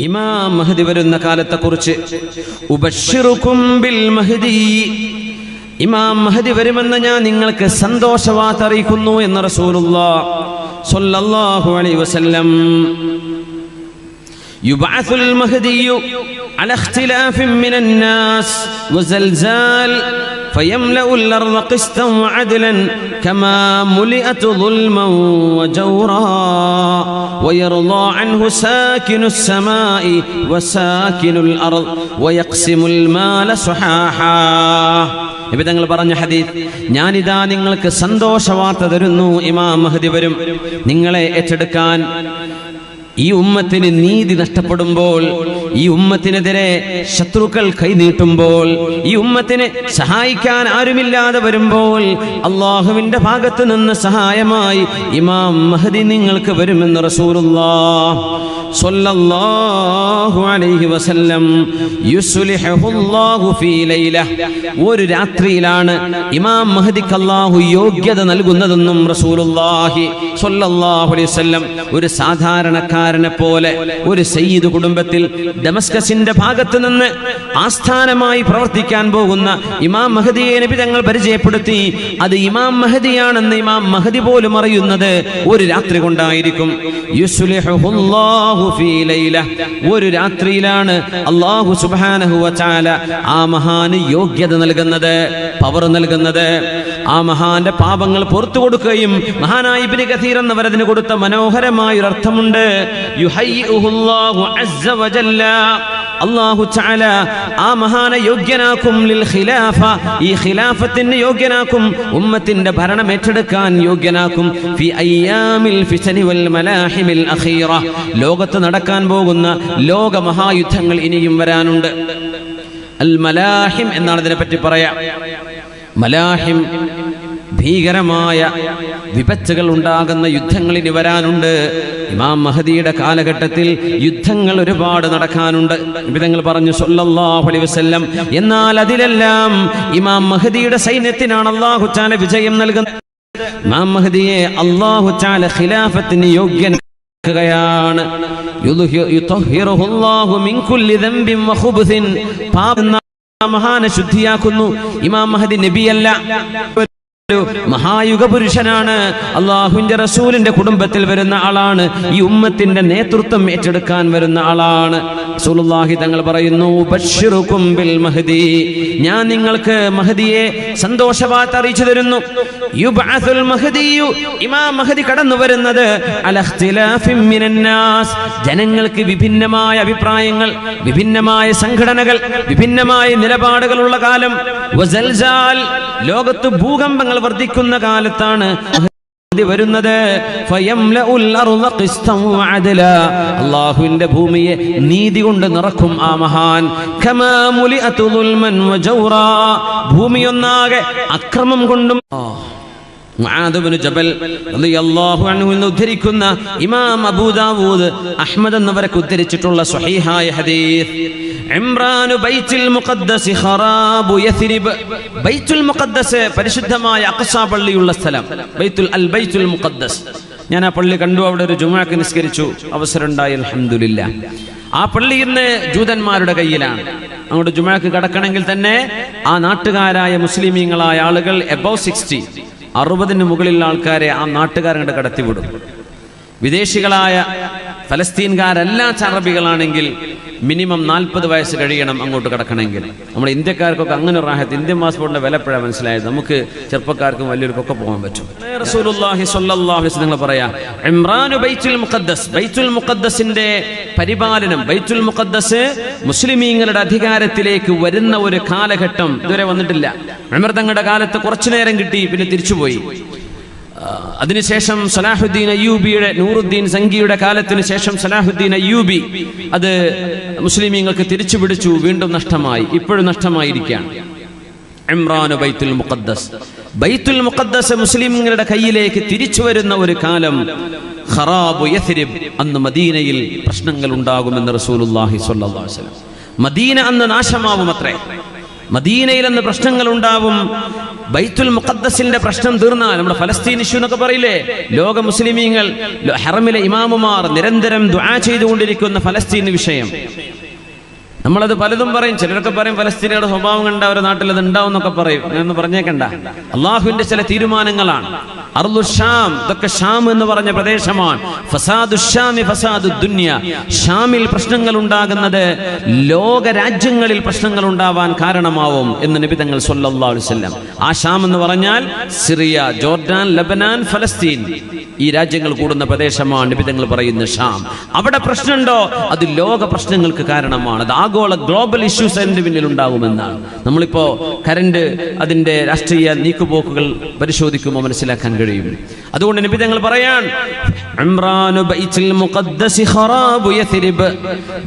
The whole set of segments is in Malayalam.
ഇമാം മഹ്ദി വരുന്ന കാലത്തെക്കുറിച്ച് ഉബശ്ശിറുകും ബിൽ മഹ്ദി, ഇമാം മഹ്ദി വരുമെന്ന് ഞാൻ നിങ്ങൾക്ക് സന്തോഷവാർത്ത അറിയിക്കുന്നു എന്ന് റസൂലുള്ളാഹി സ്വല്ലല്ലാഹു അലൈഹി വസല്ലം. യുബഅസുൽ മഹ്ദിയു അലാ ഇഖ്തിലാഫിൻ മിനൻ നാസ് വസൽസാൽ فيملأ الأرض قسطا وعدلا كما ملئت ظلما وجورا ويرضى عنه ساكن السماء وساكن الأرض ويقسم المال صحاحا. നബി തങ്ങൾ പറഞ്ഞ ഹദീസ്, ഞാനിതാ നിങ്ങൾക്ക് സന്തോഷവാർത്ത തരുന്നു, ഇമാം മഹ്ദി വരും. നിങ്ങളെ ഏറ്റെടുക്കാൻ ഈ ഉമ്മത്തിന് നീതി നഷ്ടപ്പെടുമ്പോൾ, ഈ ഉമ്മത്തിനെതിരെ ശത്രുക്കൾ കൈനീട്ടുമ്പോൾ, ഈ ഉമ്മത്തിനെ സഹായിക്കാൻ ആരുമില്ലാതെ വരുമ്പോൾ അള്ളാഹുവിന്റെ ഭാഗത്ത് നിന്ന് സഹായമായി ഇമാം മഹ്ദി നിങ്ങൾക്ക് വരുമെന്ന് റസൂലുള്ളാഹി സ്വല്ലല്ലാഹു അലൈഹി വസല്ലം. യുസ്ലിഹുല്ലാഹു ഫീ ലൈല, ഒരു രാത്രിയിലാണ് ഇമാം മഹ്ദിക്ക് അല്ലാഹു യോഗ്യത നൽകുന്നതെന്നും റസൂലുള്ളാഹി സ്വല്ലല്ലാഹു അലൈഹി വസല്ലം. ഒരു സാധാരണക്കാരനെ പോലെ ഒരു സയ്യിദ് കുടുംബത്തിൽ ദമസ്കസിന്റെ ഭാഗത്ത് നിന്ന് ആസ്ഥാനമായി പ്രവർത്തിക്കാൻ പോകുന്ന ഇമാം മഹ്ദിയെ നബി തങ്ങൾ പരിചയപ്പെടുത്തി. അത് ഇമാം മഹ്ദിയാണെന്ന് ഇമാം മഹ്ദി പോലും അറിയുന്നത് ഒരു രാത്രി കൊണ്ടായിരിക്കും. യുസ്ലിഹുല്ലാഹു ഫീ ലൈല, ഒരു രാത്രിയിലാണ് അല്ലാഹു സുബ്ഹാനഹു വ തആല ആ മഹാന് യോഗ്യത നൽകുന്നത്, പവർ നൽകുന്നത്. ആ മഹാന്റെ പാപങ്ങൾ പുറത്തു കൊടുക്കുകയും, മഹാനായ ഇബ്നു കസീർ എന്നവർ അതിന് കൊടുത്ത മനോഹരമായ ഒരു അർത്ഥമുണ്ട്. യുഹയ്യിഉഹുല്ലാഹു അസ്സ വജല്ല, അല്ലാഹു തആല ആ മഹാനെ യോഗ്യനാക്കും ലിൽ ഖിലാഫ, ഈ ഖിലാഫത്തിന് യോഗ്യനാക്കും, ഉമ്മത്തിന്റെ ഭരണം ഏറ്റെടുക്കാൻ യോഗ്യനാക്കും. ഫി അയ്യാമിൽ ഫിതനി വൽ മലാഹിമിൽ അഖീറ, ലോകത്ത് നടക്കാൻ പോകുന്ന ലോക മഹായുദ്ധങ്ങൾ ഇനിയും വരാനുണ്ട്. അൽ മലാഹിം എന്നാണ് ഇതിനെപ്പറ്റി പറയാം. മലാഹിം ഭീകരമായ വിപത്തുകൾ ഉണ്ടാകുന്ന യുദ്ധങ്ങൾ ഇനി വരാനുണ്ട്. ഇമാം മഹ്ദിയുടെ കാലഘട്ടത്തിൽ യുദ്ധങ്ങൾ ഒരുപാട് നടക്കാനുണ്ട്. നബിതങ്ങൾ പറഞ്ഞു സ്വല്ലല്ലാഹു അലൈഹി വസല്ലം. എന്നാൽ അതിലെല്ലാം ഇമാം മഹ്ദിയുടെ സൈന്യത്തിനാണ് അല്ലാഹു തആല വിജയം നൽകുന്നത്. ഇമാം മഹ്ദിയെ അല്ലാഹു തആല ഖിലാഫത്തിന് യോഗ്യനാക്കുകയാണ്. യുതഹിറുഹുല്ലാഹു മിൻ കുല്ലി ദംബിൻ വഖുബ്സിൻ, പാപം മഹാനെ ശുദ്ധിയാക്കുന്നു. ഇമാം മഹ്ദി നബിയല്ല, മഹായുഗ പുരുഷനാണ്. അള്ളാഹുവിന്റെ റസൂലിന്റെ കുടുംബത്തിൽ വരുന്ന ആളാണ്. ഈ ഉമ്മത്തിന്റെ നേതൃത്വം ഏറ്റെടുക്കാൻ വരുന്ന ആളാണ്. റസൂലുള്ളാഹി തങ്ങൾ പറയുന്നു, ബശ്ശിറുകും ബിൽ മഹ്ദി, ഞാൻ നിങ്ങൾക്ക് മഹ്ദിയെ സന്തോഷവാർത്ത അറിയിച്ചു തരുന്നു. യുബ്അസുൽ മഹ്ദിയു, ഇമാം മഹ്ദി കടന്നു വരുന്നത് അലാ ഇഖ്തിലാഫിൻ മിനൻ നാസ്, ജനങ്ങൾക്ക് വിഭിന്നമായ അഭിപ്രായങ്ങൾ, വിഭിന്നമായ സംഘടനകൾ, വിഭിന്നമായ നിലപാടുകളുള്ള കാലം. വസൽസാൽ, ലോകത്ത് ഭൂകമ്പങ്ങൾ വർദ്ധിക്കുന്ന കാലത്താണ് വരുന്നത്. അല്ലാഹുവിന്റെ ഭൂമിയെ നീതി കൊണ്ട് നിറക്കും ആ മഹാൻ. ഭൂമിയൊന്നാകെ അക്രമം കൊണ്ടും. മുആദ് ഇബ്നു ജബൽ റളിയല്ലാഹു അൻഹു എന്ന് ഉദ്ധരിക്കുന്ന ഇമാം അബൂ ദാവൂദ്, അഹ്മദ് എന്നിവരൊക്കെ ഉദ്ധരിച്ചിട്ടുള്ള സ്വഹീഹായ ഹദീസ്, ഇംറാനു ബൈത്തുൽ മുഖദ്ദസ് ഖറാബു യസ്രിബ്, ബൈത്തുൽ മുഖദ്ദസ് പരിശുദ്ധമായ അഖ്സ പള്ളിയുള്ള സ്ഥലം, ബൈത്തുൽ മുഖദ്ദസ്. ഞാൻ ആ പള്ളി കണ്ടു, അവിടെ ഒരു ജുമുഅക്ക് നിസ്കരിച്ചു, അവസരം ഉണ്ടായി, അൽഹംദുലില്ലാഹ്. ആ പള്ളി ഇന്ന് ജൂതന്മാരുടെ കയ്യിലാണ്. അങ്ങോട്ട് ജുമുഅക്ക് കടക്കണമെങ്കിൽ തന്നെ ആ നാട്ടുകാരായ മുസ്ലിമീങ്ങളായ ആളുകൾ എബവ് 60, 60 മുകളിലുള്ള ആൾക്കാരെ ആ നാട്ടുകാരങ്ങോട്ട് കടത്തിവിടും. വിദേശികളായ ഫലസ്തീൻകാരല്ല അറബികളാണെങ്കിൽ മിനിമം 40 വയസ്സ് കഴിയണം അങ്ങോട്ട് കടക്കണമെങ്കിൽ. നമ്മുടെ ഇന്ത്യക്കാർക്കൊക്കെ അങ്ങനെ ഒരു റാഹത്ത്, ഇന്ത്യൻ പാസ്പോർട്ടിന്റെ വില എപ്പോഴാണ് മനസ്സിലായത്. നമുക്ക് ചെറുപ്പക്കാർക്കും വലിയവർക്കൊക്കെ പോകാൻ പറ്റും. റസൂലുള്ളാഹി സ്വല്ലല്ലാഹു അലൈഹി വസല്ലം പറയാ, ഇംറാനു ബൈത്തുൽ മുഖദ്ദസ്, ബൈത്തുൽ മുഖദ്ദസിന്റെ പരിപാലനം, ബൈത്തുൽ മുഖദ്ദസ് മുസ്ലിമീങ്ങളുടെ അധികാരത്തിലേക്ക് വരുന്ന ഒരു കാലഘട്ടം ഇതുവരെ വന്നിട്ടില്ല. ഉമർ തങ്ങളുടെ കാലത്ത് കുറച്ചു നേരം കിട്ടി, പിന്നെ തിരിച്ചുപോയി. അതിനുശേഷം സലാഹുദ്ദീൻ അയ്യൂബിയുടെ, നൂറുദ്ദീൻ സംഘിയുടെ കാലത്തിന് ശേഷം സലാഹുദ്ദീൻ അയ്യൂബി അത് മുസ്ലിമീങ്ങൾക്ക് തിരിച്ചു പിടിച്ചു, വീണ്ടും നഷ്ടമായി, ഇപ്പോഴും നഷ്ടമായിരിക്കുകയാണ്. ഇംറാനു ബൈത്തുൽ മുഖദ്ദസ്, ബൈത്തുൽ മുഖദ്ദസ് മുസ്ലിമീങ്ങളുടെ കയ്യിലേക്ക് തിരിച്ചു വരുന്ന ഒരു കാലം. ഖറാബു യസ്രിബ്, അന്ന് മദീനയിൽ പ്രശ്നങ്ങൾ ഉണ്ടാകുമെന്ന് റസൂലുള്ളാഹി സ്വല്ലല്ലാഹു അലൈഹി വസല്ലം. മദീന അന്ന് നാശമാവുമത്രേ. മദീനയിൽ നിന്ന് പ്രശ്നങ്ങൾ ഉണ്ടാവും. ബൈത്തുൽ മുഖദ്ദസിന്റെ പ്രശ്നം തീർന്നാൽ, നമ്മുടെ ഫലസ്തീൻ ഇഷ്യൂ എന്നൊക്കെ പറയില്ലേ, ലോക മുസ്ലിമീങ്ങൾ ഹറമിലെ ഇമാമുമാർ നിരന്തരം ദുആ ചെയ്തുകൊണ്ടിരിക്കുന്ന ഫലസ്തീൻ വിഷയം. നമ്മളത് പലതും പറയും. ചിലരൊക്കെ പറയും ഫലസ്തീനിയുടെ സ്വഭാവം കണ്ട അവരുടെ നാട്ടിൽ അത് ഉണ്ടാവും എന്നൊക്കെ പറയും. അങ്ങനെയൊന്നും പറഞ്ഞേക്കണ്ട. അള്ളാഹുവിന്റെ ചില തീരുമാനങ്ങളാണ്. അർളു ഷാം, ഇതൊക്കെ ഷാം എന്ന് പറഞ്ഞ പ്രദേശമാണ്. ഫസാദു ഷാമി ഫസാദു ദുനിയ. ഷാമിൽ പ്രശ്നങ്ങൾ ഉണ്ടാകുന്നത് ലോക രാജ്യങ്ങളിൽ പ്രശ്നങ്ങൾ ഉണ്ടാവാൻ കാരണമാവും എന്ന് നബി തങ്ങൾ സ്വല്ലല്ലാഹു അലൈഹി വസല്ലം. ആ ഷാം എന്ന് പറഞ്ഞാൽ സിറിയ, ജോർഡാൻ, ലബനാൻ, ഫലസ്തീൻ, ഈ രാജ്യങ്ങൾ കൂടുന്ന പ്രദേശമാണ് നബി തങ്ങൾ പറയുന്ന ഷാം. അവിടെ പ്രശ്നമുണ്ടോ അത് ലോക പ്രശ്നങ്ങൾക്ക് കാരണമാണ്. അത് ആഗോള ഗ്ലോബൽ ഇഷ്യൂസ് അതിന്റെ പിന്നിൽ ഉണ്ടാകുമെന്നാണ്. നമ്മളിപ്പോ കറന്റ് അതിന്റെ രാഷ്ട്രീയ നീക്കുപോക്കുകൾ പരിശോധിക്കുമ്പോൾ മനസ്സിലാക്കാൻ കഴിയും. അതുകൊണ്ട് നബി തങ്ങൾ പറയാൻ,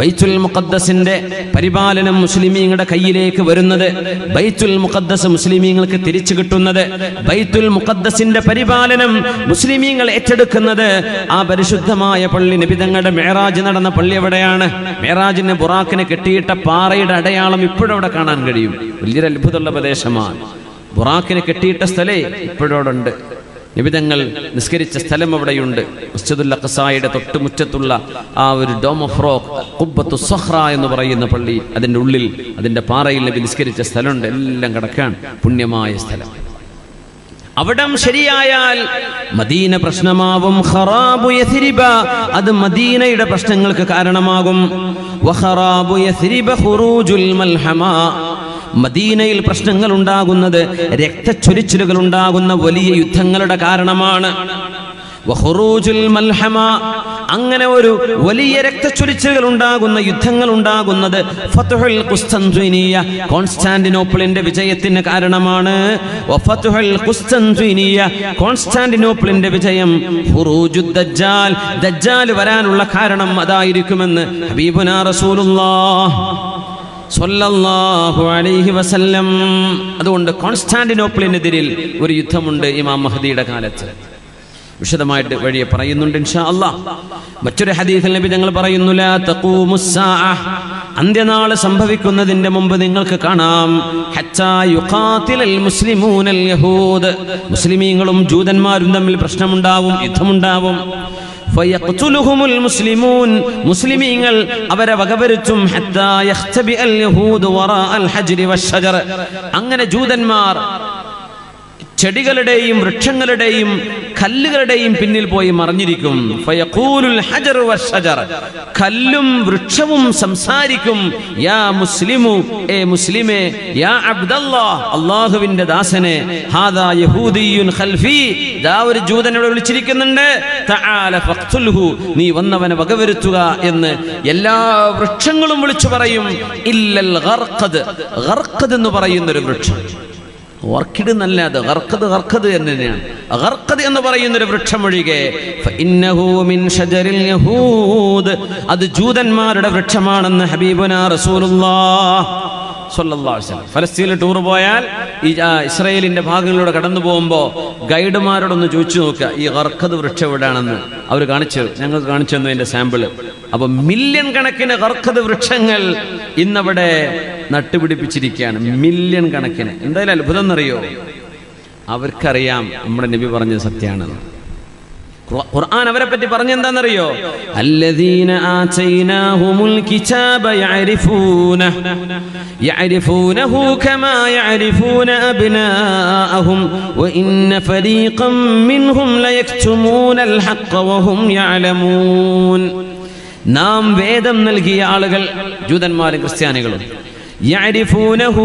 ബൈത്തുൽ മുഖദ്ദസിന്റെ പരിപാലനം മുസ്ലിമീങ്ങളുടെ കയ്യിലേക്ക് വരുന്നത്, ബൈത്തുൽ മുഖദ്ദസ് മുസ്ലിമീങ്ങൾക്ക് തിരിച്ചു കിട്ടുന്നത്, ബൈത്തുൽ മുഖദ്ദസിന്റെ പരിപാലനം മുസ്ലിമീങ്ങൾ ഏറ്റെടുക്കുന്നത്, ആ പരിശുദ്ധമായ പള്ളി, നബി തങ്ങളുടെ മെഹറാജ് നടന്ന പള്ളി എവിടെയാണ്? മെഹറാജിന് ബുറാക്കിന് കെട്ടിയിട്ട പാറയുടെ അടയാളം ഇപ്പോഴവിടെ കാണാൻ കഴിയും. വലിയൊരു അത്ഭുതമുള്ള പ്രദേശമാണ്. ബുറാക്കിന് കെട്ടിയിട്ട സ്ഥലേ ഇപ്പോഴോടുണ്ട്. നബി തങ്ങൾ നിസ്കരിച്ച സ്ഥലം അവിടെയുണ്ട്. മസ്ജിദുൽ അഖ്സായുടെ തൊട്ടുമുറ്റത്തുള്ള ആ ഒരു ഡോം ഓഫ് റോക്ക്, ഖുബ്ബത്തു സഖ്റ എന്ന് പറയുന്ന പള്ളി, അതിൻ്റെ ഉള്ളിൽ, അതിൻ്റെ പാറയിൽ നബി നിസ്കരിച്ച സ്ഥലമുണ്ട്. എല്ലാം കിടക്കാൻ പുണ്യമായ സ്ഥലം. അവിടം ശരിയായാൽ മദീന പ്രശ്നമാവും. ഖറാബു യസ്രിബ, അത് മദീനയുടെ പ്രശ്നങ്ങൾക്ക് കാരണമാകും. വഖറാബു യസ്രിബ ഖുറൂജുൽ മൽഹമ, മദീനയിൽ പ്രശ്നങ്ങൾ ഉണ്ടാകുന്നത്, രക്തച്ചൊരിച്ചിലുകൾ ഉണ്ടാകുന്ന വലിയ യുദ്ധങ്ങളുടെ കാരണമാണ്. വഖുറൂജുൽ മൽഹമ, അങ്ങനെ ഒരു വലിയ രക്തച്ചൊരിച്ചിലുകൾ ഉണ്ടാകുന്ന, യുദ്ധങ്ങൾ ഉണ്ടാകുന്നത് ഫത്ഹുൽ ഖുസ്തൻതിനിയ, കോൺസ്റ്റാന്റിനോപ്പിളിന്റെ വിജയത്തിന് കാരണമാണ്. വഫത്ഹുൽ ഖുസ്തൻതിനിയ, കോൺസ്റ്റാന്റിനോപ്പിളിന്റെ വിജയം. ഖുറൂജുദ് ദജ്ജാൽ, ദജ്ജാൽ വരാനുള്ള കാരണം അതായിരിക്കുമെന്ന് ഹബീബുനാ റസൂലുള്ളാഹ് സ്വല്ലല്ലാഹു അലൈഹി വസല്ലം. അതുകൊണ്ട് കോൺസ്റ്റാന്റിനോപ്പിളിനെതിരിൽ ഒരു യുദ്ധമുണ്ട് ഇമാം മഹ്ദിയുടെ കാലത്ത്. വിശദമായിട്ട് വഴിയെ പറയുന്നുണ്ട് ഇൻഷാ അല്ലാഹ്. മറ്റൊരു ഹദീസിൽ നബി തങ്ങൾ പറയുന്നു, ലാ തഖൂമുസ്സാഅ, അന്ത്യനാൾ സംഭവിക്കുന്നതിന്റെ മുമ്പ് നിങ്ങൾക്ക് കാണാം, ഹത്താ യുഖാതിലൽ മുസ്ലിമൂനൽ യഹൂദ്, മുസ്ലിമീങ്ങളും ജൂതന്മാരും തമ്മിൽ പ്രശ്നമുണ്ടാവും, യുദ്ധമുണ്ടാവും. ഫയഖ്തുലുഹുമുൽ മുസ്ലിമൂൻ, മുസ്ലിമീങ്ങൾ അവരെ വകവരുത്തും. ഹത്താ യഖ്തബിഅൽ യഹൂദു വറാഅൽ ഹജ്രി വശജർ, അങ്ങനെ ജൂതന്മാർ ചെടികളുടെയും വൃക്ഷങ്ങളുടെയും കല്ലുകളുടെയും പിന്നിൽ പോയി മറിഞ്ഞിരിക്കും. ഫയഖൂലുൽ ഹജറു വശജർ, കല്ലും വൃക്ഷവും സംസാരിക്കും. യാ മുസ്ലിമു, ഏ മുസ്ലിമേ, യാ അബ്ദല്ലാഹ്, അല്ലാഹുവിന്റെ ദാസനെ, ഹാദാ യഹൂദിയുൻ ഖൽഫി, ദാ ഒരു ജൂതനോട് വിളിച്ചിരിക്കുന്നുണ്ട്, തആല ഫഖ്തുൽഹു, നീ വന്നവനെ വകവരുത്തുക എന്ന് എല്ലാ വൃക്ഷങ്ങളും വിളിച്ചു പറയും. ഇല്ലൽ ഗർഖദ്, ഗർഖദ് എന്ന് പറയുന്നൊരു വൃക്ഷം, ഓർക്കിഡ് എന്നല്ല, അത് ഗർഖദ് എന്ന് തന്നെയാണ്. ഗർഖദ് എന്ന് പറയുന്നൊരു വൃക്ഷം ഒഴികെ, ഫഇന്നഹു മിൻ ഷജറിൽ യഹൂദ്, അത് ജൂതന്മാരുടെ വൃക്ഷമാണെന്ന് ഹബീബുനാ റസൂലുള്ളാഹ് സ്വല്ലല്ലാഹു അലൈഹി വസല്ലം. ഫലസ്തീനിൽ ടൂർ പോയാൽ, ഈ ഇസ്രായേലിന്റെ ഭാഗങ്ങളിലൂടെ കടന്നു പോകുമ്പോൾ ഗൈഡുമാരോടൊന്ന് ചോദിച്ചു നോക്കുക, ഈ ഗർഖദ് വൃക്ഷം എവിടെയാണെന്ന്. അവർ ഞങ്ങൾക്ക് കാണിച്ചു തന്നു അതിന്റെ സാമ്പിള്. അപ്പൊ മില്യൺ കണക്കിന് ഗർഖദ് വൃക്ഷങ്ങൾ ഇന്നവിടെ നട്ടുപിടിപ്പിച്ചിരിക്കുകയാണ്, മില്യൺ കണക്കിന്. എന്തായാലും അത്ഭുതം എന്നറിയോ, അവർക്കറിയാം നമ്മുടെ നബി പറഞ്ഞത് സത്യമാണെന്ന്. ഖുർആൻ അവരെ പറ്റി പറഞ്ഞെന്താണെന്നറിയോ, അല്ലദീന ആതൈനാഹുമുൽ കിതാബ യഅരിഫൂനഹു കമാ യഅരിഫൂന അബ്നാഅഹും വഇന്ന ഫരീഖൻ മിൻഹും ലയക്തുമൂനൽ ഹഖ്ഖ വഹും യഅലമൂൻ. നാം വേദം നൽകിയ ആളുകൾ, ജൂതന്മാരും ക്രിസ്ത്യാനികളും, യഅരിഫൂനഹു,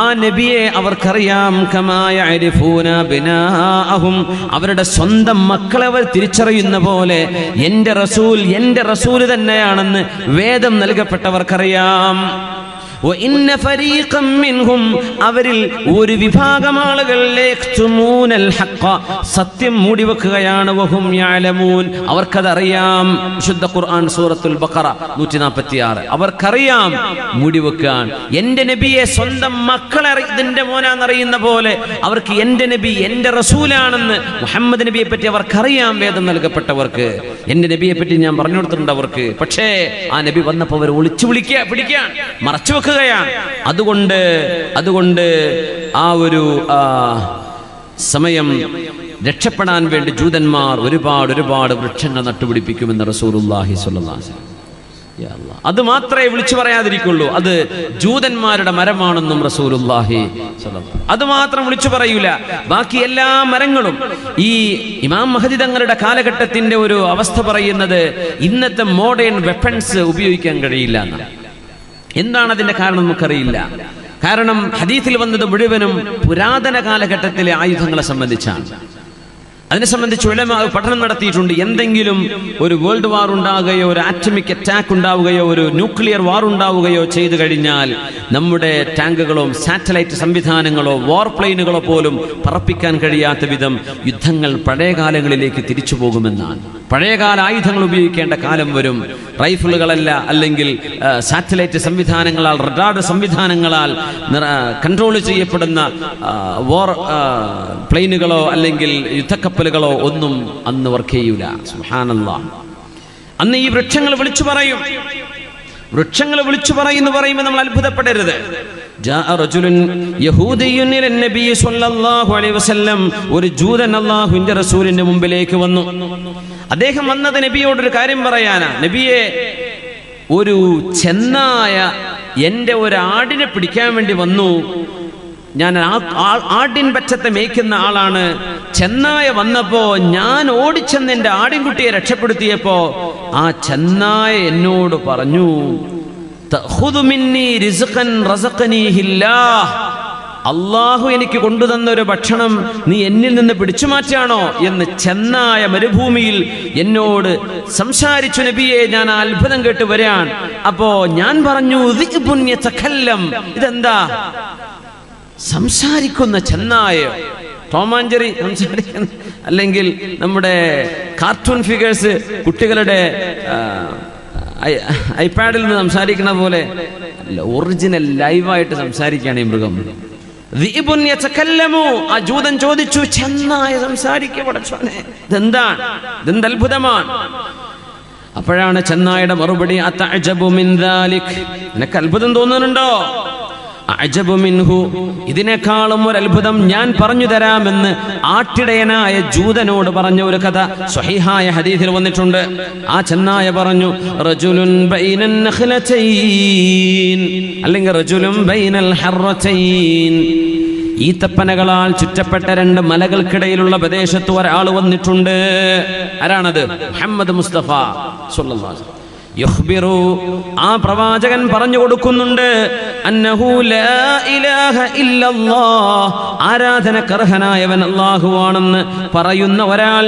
ആ നബിയെ അവർക്കറിയാം, കമാ യഅരിഫൂന അബ്നാഅഹും, അവരുടെ സ്വന്തം മക്കളെ അവർ തിരിച്ചറിയുന്ന പോലെ എൻ്റെ റസൂൽ തന്നെയാണെന്ന് വേദം നൽകപ്പെട്ടവർക്കറിയാം. വഇന്ന ഫരീഖൻ മിൻഹും, അവരിൽ ഒരു വിഭാഗം ആളുകൾ യക്തുമൂനൽ ഹഖ്ഖ, സത്യം മൂടിവെക്കുകയാണ്. വഹും യഅലമൂൻ, അവർക്കതറിയാം. വിശുദ്ധ ഖുർആൻ സൂറത്തുൽ ബഖറ 146, അവർക്കറിയാം മൂടിവെക്കാൻ. എൻ്റെ നബിയെ സ്വന്തം മക്കളെ ഇതിന്റെ മോനാന്നറിയുന്ന പോലെ അവർക്ക് എൻ്റെ നബി, എൻ്റെ റസൂലാണെന്ന് മുഹമ്മദ് നബിയെ പറ്റി അവർക്കറിയാം. വേദം നൽകപ്പെട്ടവർക്ക് എൻ്റെ നബിയെ പറ്റി ഞാൻ പറഞ്ഞു കൊടുത്തിട്ടുണ്ട് അവർക്ക്. പക്ഷേ ആ നബി വന്നപ്പോൾ അവർ ഒളിച്ചു പിടിക്കാൻ, മറച്ചു വെക്കുകയാണ്. അതുകൊണ്ട് ആ ഒരു സമയം രക്ഷപ്പെടാൻ വേണ്ടി ജൂതന്മാർ ഒരുപാട് വൃക്ഷങ്ങൾ നട്ടുപിടിപ്പിക്കുമെന്ന് റസൂലുള്ളാഹി സ്വല്ലല്ലാഹു അലൈഹി വസല്ലം. അത് മാത്രമേ വിളിച്ചു പറയാതിരിക്കുള്ളൂ, അത് ജൂതന്മാരുടെ മരമാണെന്നും റസൂലുള്ളാഹി സ്വല്ലല്ലാഹു. അത് മാത്രം വിളിച്ചു പറയൂല. ബാക്കി എല്ലാ മരങ്ങളും ഈ ഇമാം മഹദി തങ്ങളുടെ കാലഘട്ടത്തിന്റെ ഒരു അവസ്ഥ പറയുന്നത് ഇന്നത്തെ മോഡേൺ വെപ്പൺസ് ഉപയോഗിക്കാൻ കഴിയില്ല എന്നാണ്. എന്താണ് അതിന്റെ കാരണം നമുക്കറിയില്ല. കാരണം ഹദീസിൽ വന്നത് മുഴുവനും പുരാതന കാലഘട്ടത്തിലെ ആയുധങ്ങളെ സംബന്ധിച്ചാണ്. അതിനെ സംബന്ധിച്ച് ഉലമാ പഠനം നടത്തിയിട്ടുണ്ട്. എന്തെങ്കിലും ഒരു വേൾഡ് വാർ ഉണ്ടാവുകയോ, ഒരു ആറ്റമിക് അറ്റാക്ക് ഉണ്ടാവുകയോ, ഒരു ന്യൂക്ലിയർ വാർ ഉണ്ടാവുകയോ ചെയ്തു കഴിഞ്ഞാൽ നമ്മുടെ ടാങ്കുകളോ സാറ്റലൈറ്റ് സംവിധാനങ്ങളോ വാർ പ്ലെയിനുകളോ പോലും പറപ്പിക്കാൻ കഴിയാത്ത വിധം യുദ്ധങ്ങൾ പഴയ കാലങ്ങളിലേക്ക് തിരിച്ചു പോകുമെന്നാണ്. പഴയകാല ആയുധങ്ങൾ ഉപയോഗിക്കേണ്ട കാലം വരും. റൈഫിളുകളല്ല, അല്ലെങ്കിൽ സാറ്റലൈറ്റ് സംവിധാനങ്ങളാൽ, റഡാർ സംവിധാനങ്ങളാൽ കൺട്രോൾ ചെയ്യപ്പെടുന്ന വാർ പ്ലെയിനുകളോ അല്ലെങ്കിൽ യുദ്ധക്കപ്പലുകളോ ഒന്നും അന്ന് വർക്ക് ചെയ്യൂല. സുബ്ഹാനല്ലാഹ്. അന്ന് ഈ വൃക്ഷങ്ങൾ വിളിച്ചു പറയും. വൃക്ഷങ്ങൾ വിളിച്ചു പറയുന്നു പറയുമ്പോൾ നമ്മൾ അത്ഭുതപ്പെടരുത്. ഒരു ജൂതൻ അല്ലാഹുവിന്റെ റസൂലിന്റെ മുമ്പിലേക്ക് വന്നു. അദ്ദേഹം വന്നത് നബിയോടൊരു കാര്യം പറയാനാ. നബിയെ, ഒരു ചെന്നായ എന്റെ ഒരു ആടിനെ പിടിക്കാൻ വേണ്ടി വന്നു. ഞാൻ ആടിൻ പച്ചത്തെ മേയ്ക്കുന്ന ആളാണ്. ചെന്നായ വന്നപ്പോ ഞാൻ ഓടിച്ചെന്ന് എന്റെ ആടിൻകുട്ടിയെ രക്ഷപ്പെടുത്തിയപ്പോ ആ ചെന്നായ എന്നോട് പറഞ്ഞു, അള്ളാഹു എനിക്ക് കൊണ്ടുതന്ന ഒരു ഭക്ഷണം നീ എന്നിൽ നിന്ന് പിടിച്ചു മാറ്റാണോ എന്ന് ചെന്നായ മരുഭൂമിയിൽ എന്നോട് സംസാരിച്ചു. നബിയെ, ഞാൻ ആ അത്ഭുതം കേട്ട് വരാൻ. അപ്പോ ഞാൻ പറഞ്ഞു, ഇതെന്താ സംസാരിക്കുന്ന ചെന്നായ? ടോമാഞ്ചറി സംസാരിക്കുന്ന, അല്ലെങ്കിൽ നമ്മുടെ കാർട്ടൂൺ ഫിഗേഴ്സ് കുട്ടികളുടെ ഐപാഡിൽ നിന്ന് സംസാരിക്കുന്ന പോലെ അല്ല, ഒറിജിനൽ ലൈവായിട്ട് സംസാരിക്കുകയാണ് ഈ മൃഗം. ആ ജൂതൻ ചോദിച്ചു, ചെന്നായ സംസാരിക്കപ്പെടച്ചോനെ, ഇതെന്താണ്? ഇതെന്ത് അത്ഭുതമാണ്? അപ്പോഴാണ് ചെന്നായുടെ മറുപടി, അതഅജബു മിൻ ദാലിക്, നിനക്ക് അത്ഭുതം തോന്നുന്നുണ്ടോ? അഅജബു മിൻഹു, ഇതിനേക്കാളും ഒരു അത്ഭുതം ഞാൻ പറഞ്ഞു തരാമെന്ന് ആട്ടിടയനായ ജൂതനോട് പറഞ്ഞ ഒരു കഥ സ്വഹീഹായ ഹദീസിൽ വന്നിട്ടുണ്ട്. ആ ചെന്നായ പറഞ്ഞു, റജുലുൻ ബൈനൻ നഖ്ലതൈൻ, അല്ലെങ്കിൽ റജുലുൻ ബൈനൽ ഹർറതൈൻ, ഈത്തപ്പനകളാൽ ചുറ്റപ്പെട്ട രണ്ട് മലകൾക്കിടയിലുള്ള പ്രദേശത്ത് ഒരാൾ വന്നിട്ടുണ്ട്. ആരാണത്? മുഹമ്മദ് മുസ്തഫ സ്വല്ലല്ലാഹു അലൈഹി വസല്ലം. യുഖ്ബിറു, ആ പ്രവാചകൻ പറഞ്ഞു കൊടുക്കുന്നുണ്ട്, അന്നഹു ലാ ഇലാഹ ഇല്ലല്ലാഹ്, ആരാധനക്കർഹനായവൻ അല്ലാഹുവാണെന്ന് പറയുന്ന ഒരാൾ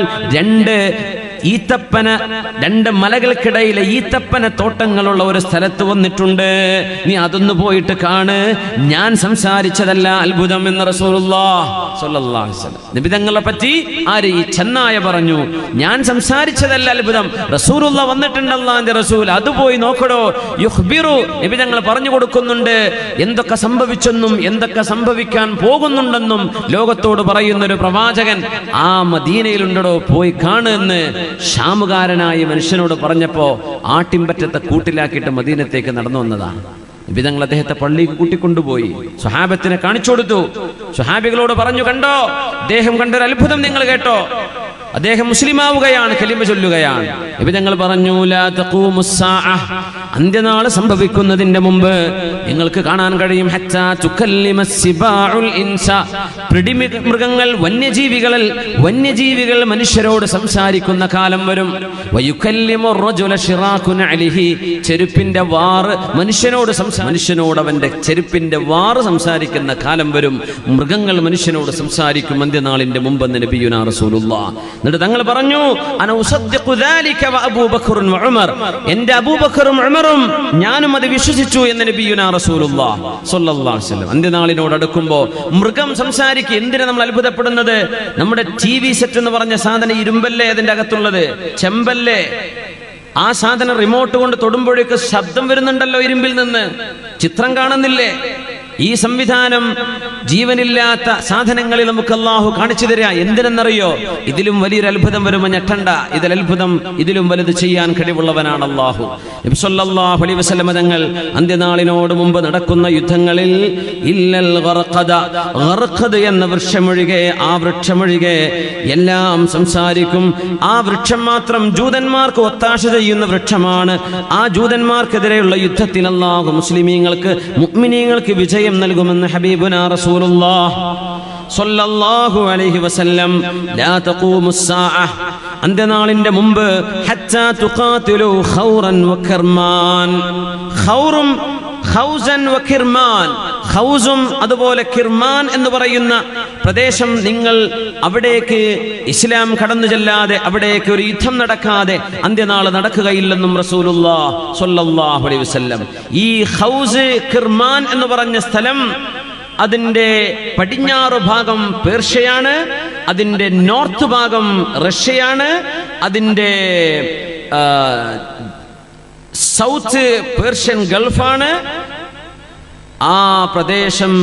രണ്ട് മലകൾക്കിടയിലെ ഈത്തപ്പന തോട്ടങ്ങളുള്ള ഒരു സ്ഥലത്ത് വന്നിട്ടുണ്ട്. നീ അതൊന്ന് പോയിട്ട് കാണ്, ഞാൻ സംസാരിച്ചതല്ല അത്ഭുതം എന്ന് റസൂലുള്ളാഹി സ്വല്ലല്ലാഹു അലൈഹി വസല്ലം. നബി തങ്ങളെ പറ്റി ആര്? ഈ ചെന്നായ പറഞ്ഞു, ഞാൻ സംസാരിച്ചതല്ല അത്ഭുതം, റസൂലുള്ളാഹി വന്നിട്ടുണ്ട്, അല്ലാഹുവിന്റെ റസൂൽ, അത് പോയി നോക്കടോ. യുഖ്ബിറു, നബി തങ്ങൾ പറഞ്ഞു കൊടുക്കുന്നുണ്ട് എന്തൊക്കെ സംഭവിച്ചെന്നും എന്തൊക്കെ സംഭവിക്കാൻ പോകുന്നുണ്ടെന്നും ലോകത്തോട് പറയുന്ന ഒരു പ്രവാചകൻ ആ മദീനയിലുണ്ടോ, പോയി കാണ് എന്ന് ഷാമുകാരനായ മനുഷ്യനോട് പറഞ്ഞപ്പോ ആട്ടിൻപറ്റത്തെ കൂട്ടിലാക്കിയിട്ട് മദീനത്തേക്ക് നടന്നു വന്നതാണ്. നബി തങ്ങൾ അദ്ദേഹത്തെ പള്ളിക്ക് കൂട്ടിക്കൊണ്ടുപോയി സ്വഹാബത്തിനെ കാണിച്ചു കൊടുത്തു. സ്വഹാബികളോട് പറഞ്ഞു, കണ്ടോ, അദ്ദേഹം കണ്ടൊരു അത്ഭുതം നിങ്ങൾ കേട്ടോ? അദ്ദേഹം മുസ്ലിമാവുകയാണ്, കലിമ ചൊല്ലുകയാണ്. നബി തങ്ങൾ പറഞ്ഞു, ലാ തഖൂമുസ്സാഅ, അന്ത്യനാൾ സംഭവിക്കുന്നതിന്റെ മുമ്പ് നിങ്ങൾക്ക് കാണാൻ കഴിയും, ഹത്താ തുകല്ലിമസ്സിബാഉൽ ഇൻസ, മൃഗങ്ങൾ വന്യജീവികൾ മനുഷ്യരോട് സംസാരിക്കുന്ന കാലം വരും. വയുകല്ലിമു റജുല ശിറാഖുൻ അലിഹി, ചെരുപ്പിന്റെ വാറ് മനുഷ്യനോട് അവന്റെ ചെരുപ്പിന്റെ വാറ് സംസാരിക്കുന്ന കാലം വരും. മൃഗങ്ങൾ മനുഷ്യനോട് സംസാരിക്കും അന്ത്യനാളിന്റെ മുമ്പെന്ന് നബിയുനാ റസൂലുള്ളാഹ്. എന്നിട്ട് തങ്ങൾ പറഞ്ഞു, അന ഉസദ്ദിഖു ദാലിക വ അബൂബക്കറുൻ വ ഉമർ, എൻ്റെ അബൂബക്കറും ഉമറും ഞാനും അത് വിശ്വസിച്ചു എന്ന് നബിയുനാ റസൂലുള്ളാഹി സ്വല്ലല്ലാഹു അലൈഹി വസല്ലം. അന്ത്യനാളിനോട് അടുക്കുമ്പോൾ മൃഗം സംസാരിക്കും. എന്തിനാ നമ്മൾ അത്ഭുതപ്പെടുന്നത്? നമ്മുടെ TV സെറ്റ് എന്ന് പറഞ്ഞ സാധനം ഇരുമ്പല്ലേ അതിന്റെ അകത്തുള്ളത്, ചെമ്പല്ലേ? ആ സാധനം റിമോട്ട് കൊണ്ട് തൊടുമ്പോഴേക്ക് ശബ്ദം വരുന്നുണ്ടല്ലോ ഇരുമ്പിൽ നിന്ന്, ചിത്രം കാണുന്നില്ലേ? ഈ സംവിധാനം ജീവനില്ലാത്ത സാധനങ്ങളിൽ നമുക്ക് അല്ലാഹു കാണിച്ചു തരിക. എന്തിനെന്നറിയോ? ഇതിലും വലിയൊരു അത്ഭുതം വരുമ്പോൾ ഞെട്ടണ്ട. ഇതിലത്ഭുതം ഇതിലും വലുത് ചെയ്യാൻ കഴിവുള്ളവനാണ് അല്ലാഹു. നബി സല്ലല്ലാഹു അലൈഹി വസല്ലം തങ്ങൾ അന്ത്യനാളിനോട് മുമ്പ് നടക്കുന്ന യുദ്ധങ്ങളിൽ ഇല്ലൽ ഗർഖദ് എന്ന വൃക്ഷമൊഴികെ, ആ വൃക്ഷമൊഴികെ എല്ലാം സംസാരിക്കും. ആ വൃക്ഷം മാത്രം ജൂതന്മാർക്ക് ഒത്താശ ചെയ്യുന്ന വൃക്ഷമാണ്. ആ ജൂതന്മാർക്കെതിരെയുള്ള യുദ്ധത്തിൽ അല്ലാഹു മുസ്ലിമീങ്ങൾക്ക്, മുഅ്മിനീങ്ങൾക്ക് വിജയം നൽകുമെന്ന് ഹബീബുനാ റസൂലുള്ളാഹ് സ്വല്ലല്ലാഹു അലൈഹി വസല്ലം. ലാ തഖൂമുസ് സാഅഹ, അന്ത്യനാളിന്റെ മുമ്പ് ഹത്താ തുഖാതിലു ഖൗറൻ വകിർമാൻ. ഖൗറും ഖൗസൻ വകിർമാൻ, ഖൗസും അതുപോലെ കിർമാൻ എന്ന് പറയുന്ന പ്രദേശം, നിങ്ങൾ അവിടേക്ക് ഇസ്ലാം കടന്നു ചെല്ലാതെ, അവിടേക്ക് ഒരു യുദ്ധം നടക്കാതെ അന്ത്യനാൾ നടക്കുകയില്ലെന്നും റസൂലുള്ളാഹ് സ്വല്ലല്ലാഹു അലൈഹി വസല്ലം. ഈ ഖൗസ് കിർമാൻ എന്ന് പറഞ്ഞ സ്ഥലം, അതിന്റെ പടിഞ്ഞാറ് ഭാഗം പേർഷ്യയാണ്, അതിന്റെ നോർത്ത് ഭാഗം റഷ്യയാണ്, അതിന്റെ സൗത്ത് പേർഷ്യൻ ഗൾഫാണ്. ആ പ്രദേശം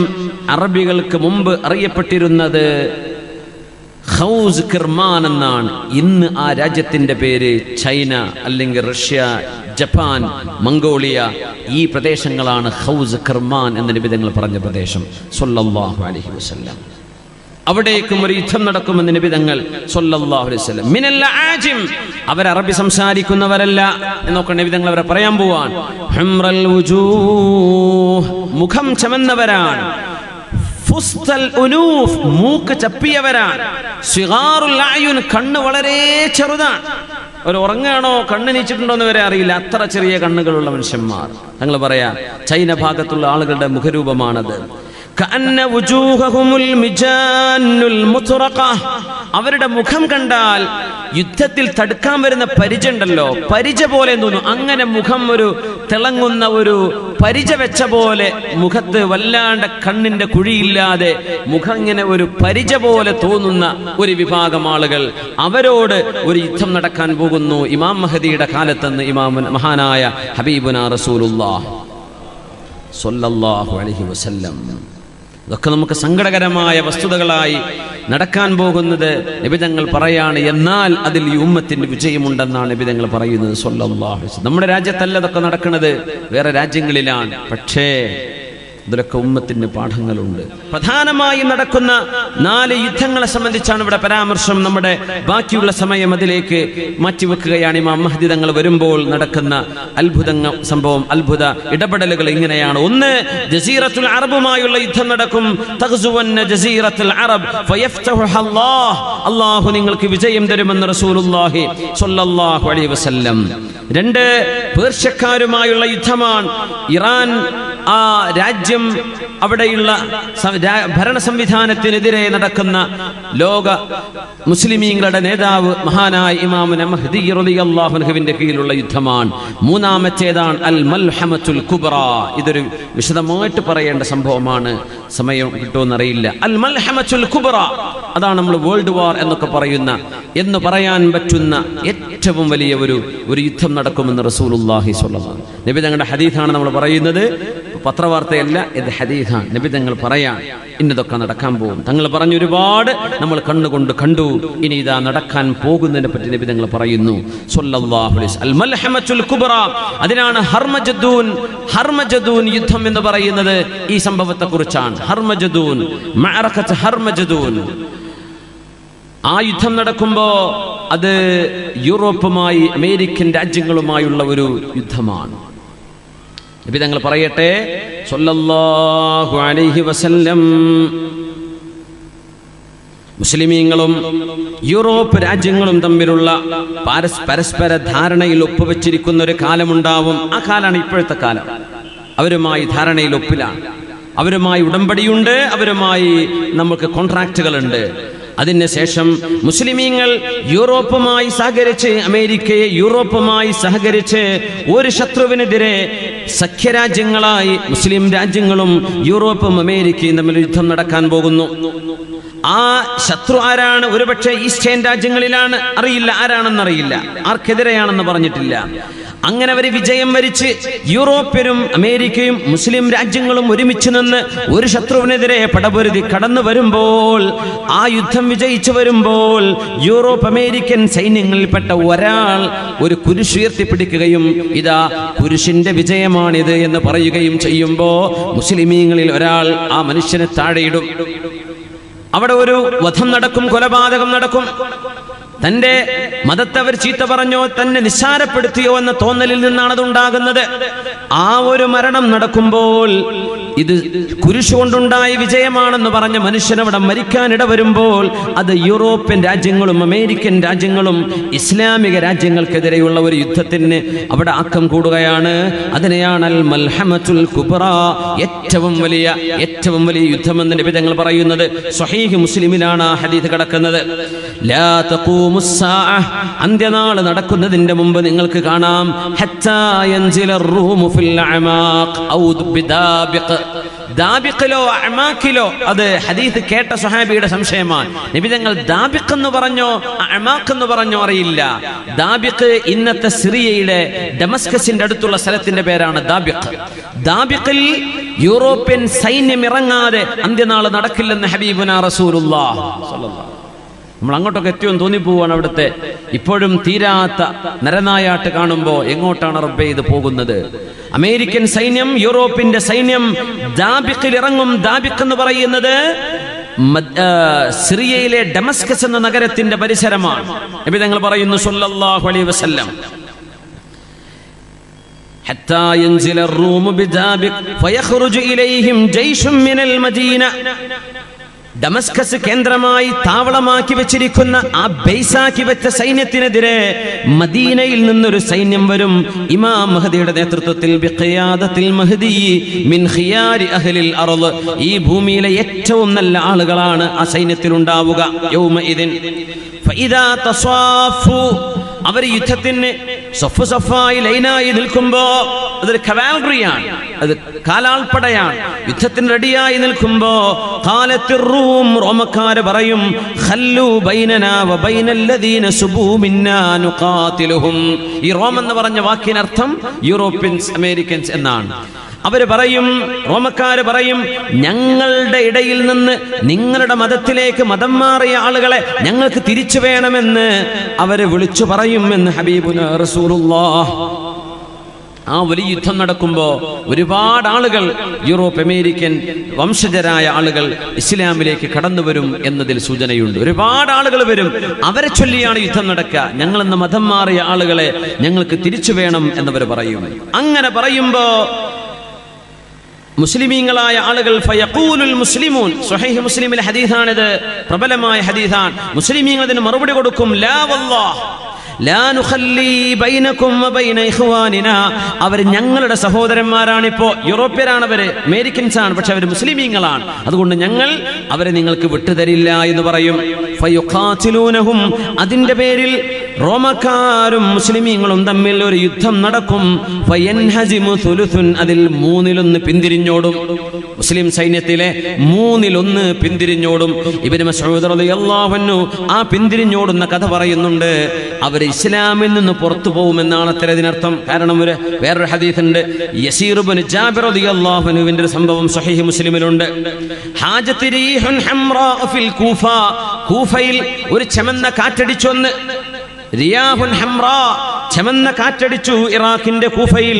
അറബികൾക്ക് മുമ്പ് അറിയപ്പെട്ടിരുന്നത് ഖൗസ് കിർമാൻ എന്നാണ്. ഇന്ന് ആ രാജ്യത്തിന്റെ പേര് ചൈന, അല്ലെങ്കിൽ റഷ്യ, ജപ്പാൻ, മംഗോളിയ, ഈ പ്രദേശങ്ങളാണ് ഖൗസ് കിർമാൻ എന്ന നബി തങ്ങൾ പറഞ്ഞ പ്രദേശം സ്വല്ലല്ലാഹു അലൈഹി വസല്ലം. അവിടേക്കും ഒരു യുദ്ധം നടക്കുമെന്ന് നബി തങ്ങൾ സ്വല്ലല്ലാഹു അലൈഹി വസല്ലം. മിനൽ ആജിം, അവർ അറബി സംസാരിക്കുന്നവരല്ല എന്നൊക്കെ നബി തങ്ങൾ അവരെ പറയാൻ പോവാൻ. ഹുംറൽ വുജൂഹ്, മുഖം ചമന്നവരാണ്. ഫുസ്തൽ ഉനൂഫ്, മൂക്ക് ചപ്പിയവരാണ്. സിഗാറുൽ അയുൻ, കണ്ണ് വളരെ ചെറുതാണ്. ഒരു ഉറങ്ങാണോ കണ്ണ് നീച്ചിട്ടുണ്ടോ എന്ന് വരെ അറിയില്ല, അത്ര ചെറിയ കണ്ണുകളുള്ള മനുഷ്യന്മാർ. തങ്ങൾ പറയാ ചൈന ഭാഗത്തുള്ള ആളുകളുടെ മുഖരൂപമാണത്. അവരുടെ മുഖം കണ്ടാൽ യുദ്ധത്തിൽ തടുക്കാൻ വരുന്ന പരിച ഉണ്ടല്ലോ, പരിച പോലെ തോന്നുന്നു. അങ്ങനെ മുഖം ഒരു തിളങ്ങുന്ന ഒരു പരിച വെച്ച പോലെ, മുഖത്ത് വല്ലാണ്ട് കണ്ണിന്റെ കുഴിയില്ലാതെ മുഖം ഇങ്ങനെ ഒരു പരിച പോലെ തോന്നുന്ന ഒരു വിഭാഗം ആളുകൾ, അവരോട് ഒരു യുദ്ധം നടക്കാൻ പോകുന്നു ഇമാം മഹദിയുടെ കാലത്തെന്ന് മഹാനായ ഹബീബുനാ റസൂലുള്ളാഹ് സ്വല്ലല്ലാഹു അലൈഹി വസല്ലം. ഇതൊക്കെ നമുക്ക് സങ്കടകരമായ വസ്തുതകളായി നടക്കാൻ പോകുന്നത് നബി തങ്ങൾ പറയാണ്. എന്നാൽ അതിൽ ഈ ഉമ്മത്തിന്റെ വിജയമുണ്ടെന്നാണ് നബി തങ്ങൾ പറയുന്നത് സ്വല്ലല്ലാഹു അലൈഹി വസല്ലം. നമ്മുടെ രാജ്യത്തല്ല ഇതൊക്കെ നടക്കുന്നത്, വേറെ രാജ്യങ്ങളിലാണ്. പക്ഷേ ഇതിലൊക്കെ ഉമ്മത്തിന് പാഠങ്ങളുണ്ട്. പ്രധാനമായും നടക്കുന്ന 4 യുദ്ധങ്ങളെ സംബന്ധിച്ചാണ് ഇവിടെ പരാമർശം. നമ്മുടെ ബാക്കിയുള്ള സമയം അതിലേക്ക് മാറ്റിവെക്കുകയാണ്. ഇമാം മഹ്ദി തങ്ങൾ വരുമ്പോൾ നടക്കുന്ന അത്ഭുത ഇടപെടലുകൾ ഇങ്ങനെയാണ്. ഒന്ന്, ജസീറത്തുൽ അറബുമായുള്ള യുദ്ധം നടക്കും. തഗ്സുവന്ന ജസീറത്തുൽ അറബ് ഫയഫ്തഹുഹ അല്ലാഹ്, അല്ലാഹു നിങ്ങൾക്ക് വിജയം തരുമെന്ന് റസൂലുള്ളാഹി സ്വല്ലല്ലാഹു അലൈഹി വസല്ലം. 2, പേർഷ്യക്കാരുമായുള്ള യുദ്ധമാണ്. ഇറാൻ ആ രാജ്യം, അവിടെയുള്ള ഭരണ സംവിധാനത്തിനെതിരെ നടക്കുന്ന ലോക മുസ്ലിമീങ്ങളുടെ നേതാവ് മഹാനായ ഇമാം മഹ്ദി റളിയല്ലാഹു അൻഹുവിന്റെ കീഴിലുള്ള യുദ്ധമാണ്. 3ാമത്തേതാണ് അൽ മൽഹമത്തുൽ കുബ്ര. ഇതൊരു വിശദമായിട്ട് പറയേണ്ട സംഭവമാണ്, സമയം കിട്ടുമെന്നറിയില്ല. അൽ മൽഹമത്തുൽ കുബ്ര, അതാണ് നമ്മൾ വേൾഡ് വാർ എന്നൊക്കെ പറയുന്ന, എന്ന് പറയാൻ പറ്റുന്ന ഏറ്റവും വലിയ ഒരു യുദ്ധം നടക്കുമെന്ന് റസൂലുള്ളാഹി സ്വല്ലല്ലാഹു അലൈഹി വസല്ലം. നബി തങ്ങളുടെ ഹദീസാണ് നമ്മൾ പറയുന്നത്, പത്രവാർത്തയല്ല, ഇത് ഹദീസാണ്. നബി തങ്ങൾ പറയാൻ ഇന്നതൊക്കെ നടക്കാൻ പോകും. തങ്ങൾ പറഞ്ഞു ഒരുപാട് നമ്മൾ കണ്ണുകൊണ്ട് കണ്ടു. ഇനി ഇതാ നടക്കാൻ പോകുന്നതിനെ പറ്റി നബി തങ്ങൾ പറയുന്നു സ്വല്ലല്ലാഹു അലൈഹി വസല്ലം. അൽ മൽഹമത്തുൽ കുബ്ര, അതിനാണ് ഹർമജദൂൻ യുദ്ധം എന്ന് പറയുന്നത്. ഈ സംഭവത്തെ കുറിച്ചാണ്. ഹർമജദൂൻ, മഅറകത്ത് ഹർമജദൂൻ. ആ യുദ്ധം നടക്കുമ്പോ അത് യൂറോപ്പുമായി, അമേരിക്കൻ രാജ്യങ്ങളുമായുള്ള ഒരു യുദ്ധമാണ്. നബി തങ്ങൾ പറയട്ടെ സ്വല്ലല്ലാഹു അലൈഹി വസല്ലം, മുസ്ലിമീങ്ങളും യൂറോപ്പ് രാജ്യങ്ങളും തമ്മിലുള്ള പരസ്പര ധാരണയിൽ ഒപ്പുവെച്ചിരിക്കുന്ന ഒരു കാലമുണ്ടാവും. ആ കാലാണ് ഇപ്പോഴത്തെ കാലം. അവരുമായി ധാരണയിൽ ഒപ്പിലാണ്, അവരുമായി ഉടമ്പടിയുണ്ട്, അവരുമായി നമുക്ക് കോൺട്രാക്റ്റുകളുണ്ട്. അതിനുശേഷം മുസ്ലിമീങ്ങൾ യൂറോപ്പുമായി സഹകരിച്ച്, അമേരിക്കയെ യൂറോപ്പുമായി സഹകരിച്ച് ഒരു ശത്രുവിനെതിരെ സഖ്യരാജ്യങ്ങളായി മുസ്ലിം രാജ്യങ്ങളും യൂറോപ്പും അമേരിക്കയും തമ്മിൽ യുദ്ധം നടക്കാൻ പോകുന്നു. ആ ശത്രു ആരാണ്? ഒരുപക്ഷെ ഈസ്റ്റേൺ രാജ്യങ്ങളിലാണ്, അറിയില്ല, ആരാണെന്നറിയില്ല, ആർക്കെതിരെയാണെന്ന് പറഞ്ഞിട്ടില്ല. അങ്ങനെ അവർ വിജയം വരിച്ച് യൂറോപ്യരും അമേരിക്കയും മുസ്ലിം രാജ്യങ്ങളും ഒരുമിച്ച് നിന്ന് ഒരു ശത്രുവിനെതിരെ പടപൊരുതി കടന്നു വരുമ്പോൾ, ആ യുദ്ധം വിജയിച്ചു വരുമ്പോൾ യൂറോപ്പ് അമേരിക്കൻ സൈന്യങ്ങളിൽപ്പെട്ട ഒരാൾ ഒരു കുരിശ് ഉയർത്തിപ്പിടിക്കുകയും ഇതാ കുരിശിന്റെ വിജയമാണിത് എന്ന് പറയുകയും ചെയ്യുമ്പോൾ മുസ്ലിമീങ്ങളിൽ ഒരാൾ ആ മനുഷ്യനെ താഴെയിടും. അവിടെ ഒരു വധം നടക്കും, കൊലപാതകം നടക്കും. തന്റെ മതത്തെ അവർ ചീത്ത പറഞ്ഞോ, തന്നെ നിസ്സാരപ്പെടുത്തിയോ എന്ന തോന്നലിൽ നിന്നാണ് അത് ഉണ്ടാകുന്നത്. ആ ഒരു മരണം നടക്കുമ്പോൾ ഇത് കുരിശുകൊണ്ടുണ്ടായ വിജയമാണെന്ന് പറഞ്ഞ മനുഷ്യൻ അവിടെ മരിക്കാനിട വരുമ്പോൾ അത് യൂറോപ്യൻ രാജ്യങ്ങളും അമേരിക്കൻ രാജ്യങ്ങളും ഇസ്ലാമിക രാജ്യങ്ങൾക്കെതിരെയുള്ള ഒരു യുദ്ധത്തിന് അവിടെ ആക്കം കൂടുകയാണ്. അതിനെയാണ് അൽ മൽഹമത്തുൽ കുബ്ര, ഏറ്റവും വലിയ യുദ്ധമെന്ന് നബി തങ്ങൾ പറയുന്നത്. സ്വഹീഹ് മുസ്ലിമിലാണ് ആ ഹദീസ് കിടക്കുന്നത്. ലാ തഖൂമുസ് സാഅ, അന്ത്യനാൾ നടക്കുന്നതിന്റെ മുമ്പ് നിങ്ങൾക്ക് കാണാം, ഹത്താ യൻസിലർ റൂമു ഫിൽ അമാഖ് ഔ ബിദാബിഖ്, ദാബിഖിലോ അമാഖിലോ. അത് ഹദീസ് കേട്ട സ്വഹാബിയുടെ സംശയമാണ്. നബി തങ്ങൾ ദാബിഖ് എന്ന് പറഞ്ഞോ അമാഖ് എന്ന് പറഞ്ഞോ അറിയില്ല. ദാബിഖ് ഇന്നത്തെ സിറിയയിലെ ഡമസ്കസിന്റെ അടുത്തുള്ള സ്ഥലത്തിന്റെ പേരാണ് ദാബിഖ്. ദാബിഖിൽ യൂറോപ്യൻ സൈന്യം ഇറങ്ങാതെ അന്ത്യനാൾ നടക്കില്ലെന്ന് ഹബീബുനാ റസൂലുള്ളാഹ് സ്വല്ലല്ലാഹു. നമ്മൾ അങ്ങോട്ടൊക്കെ എത്തിയോന്ന് തോന്നിപ്പോവാണ്. അവിടുത്തെ ഇപ്പോഴും തീരാത്ത നരനായാട്ട് കാണുമ്പോൾ എങ്ങോട്ടാണ് റബ്ബേ ഇത് പോകുന്നത്? അമേരിക്കൻ സൈന്യം, യൂറോപ്പിന്റെ സൈന്യം ദാബിഖിൽ ഇറങ്ങും. ദാബിഖ് എന്ന് പറയുന്നത് സിറിയയിലെ ഡമസ്കസ് എന്ന നഗരത്തിന്റെ പരിസരമാണ്. നബി തങ്ങൾ പറയുന്നു സ്വല്ലല്ലാഹു അലൈഹി വസല്ലം, حتى ينزل الروم بدابق فيخرج إليهم جيش من المدينة. ഡമസ്കസ് കേന്ദ്രമായി താവളമാക്കി വെച്ചിരിക്കുന്ന ആ ബേസാക്കി വെച്ച സൈന്യത്തിനെതിരെ മദീനയിൽ നിന്നൊരു സൈന്യം വരും. ഇമാം മഹദിയുടെ നേതൃത്വത്തിൽ ബിഖിയാദത്തിൽ മഹദി മിൻ ഖിയാരി അഹ്ലിൽ അർള്, ഈ ഭൂമിയിലെ ഏറ്റവും നല്ല ആളുകളാണ് ആ സൈന്യത്തിൽ ഉണ്ടാവുക. യൗമഇദിൻ ഫഇദാ തസാഫു, അവർ യുദ്ധത്തിന് സഫ് സഫായി ലൈനായി നിൽക്കുമ്പോ, അതൊരു കവാൽറിയാണ്, അത് കാലാൾപ്പടയാണ്, യുദ്ധത്തിന് റെഡിയായി നിൽക്കുമ്പോ ഖാലത്തിർ റൂം, റോമക്കാര് പറയും, ഖല്ലു ബൈനനാ വബൈനല്ലദീന സുബൂ മിന്നാ നുഖാതിലുഹും. ഈ റോം എന്ന് പറഞ്ഞ വാക്കിനർത്ഥം യൂറോപ്യൻസ് അമേരിക്കൻസ് എന്നാണ്. അവര് പറയും, റോമക്കാര് പറയും, ഞങ്ങളുടെ ഇടയിൽ നിന്ന് നിങ്ങളുടെ മതത്തിലേക്ക് മതം മാറിയ ആളുകളെ ഞങ്ങൾക്ക് തിരിച്ചു വേണമെന്ന് അവര് വിളിച്ചു പറയും എന്ന് ഹബീബുനാ റസൂലുള്ളാഹ്. ആ വലിയ യുദ്ധം നടക്കുമ്പോൾ ഒരുപാട് ആളുകൾ, യൂറോപ്പ് അമേരിക്കൻ വംശജരായ ആളുകൾ ഇസ്ലാമിലേക്ക് കടന്നു വരും എന്നതിൽ സൂചനയുണ്ട്. ഒരുപാട് ആളുകൾ വരും. അവരെ ചൊല്ലിയാണ് യുദ്ധം നടക്കുക. ഞങ്ങളെന്ന മതം മാറിയ ആളുകളെ ഞങ്ങൾക്ക് തിരിച്ചു വേണം എന്നവർ പറയും. അങ്ങനെ പറയുമ്പോ മുസ്ലിമീങ്ങളായ ആളുകൾ ഫയഖൂലുൽ മുസ്ലിമൂൻ, സ്വഹീഹ് മുസ്ലിമിലെ ഹദീസാണിത്, പ്രബലമായ ഹദീസാണ്. മുസ്ലിമീങ്ങൾ അതിന് മറുപടി കൊടുക്കും, ലാ വല്ലാഹ് ലാ നുഖല്ലി ബൈനകും വബൈന ഇഖ്വാനിനാ, അവർ ഞങ്ങളുടെ സഹോദരന്മാരാണിപ്പോ. യൂറോപ്യരാണ് അവര്, അമേരിക്കൻസ് ആണ്, പക്ഷെ അവർ മുസ്ലിമീങ്ങളാണ്. അതുകൊണ്ട് ഞങ്ങൾ അവരെ നിങ്ങൾക്ക് വിട്ടുതരില്ല എന്ന് പറയും. ഫയുഖാതിലൂനഹും, അതിന്റെ പേരിൽ റോമക്കാരും മുസ്ലിമീങ്ങളും തമ്മിൽ ഒരു യുദ്ധം നടക്കും. ഫയൻഹസിമു സുലുസുൻ, അതിൽ 1/3 പിന്തിരിഞ്ഞോടും. മുസ്ലിം സൈന്യത്തിലെ 1/3 പിന്തിരിഞ്ഞോടും. ഇബ്നു മസ്ഊദ് റളിയല്ലാഹു അൻഹു ആ പിന്തിരിഞ്ഞോടുന്ന കഥ പറയുന്നുണ്ട്. അവർ ഇസ്ലാമിൽ നിന്ന് പുറത്തു പോകുമെന്നാണ് അത്ര ഇതിനർത്ഥം. കാരണം വേറൊരു ഹദീസ് ഉണ്ട്, യസീർ ഇബ്നു ജാബിർ റളിയല്ലാഹു അൻഹുവിന്റെ ഒരു സംഭവം സ്വഹീഹ് മുസ്ലിമിലുണ്ട്. ഹാജത്ത് റീഹുൻ ഹംറാ ഫിൽ കൂഫ, കൂഫയിൽ ഒരു ചെമന്ന കാറ്റടിച്ചു വന്ന്, റിയാഹുൻ ഹംറാ, ചെമന്ന കാറ്റടിച്ചു ഇറാഖിന്റെ കൂഫയിൽ.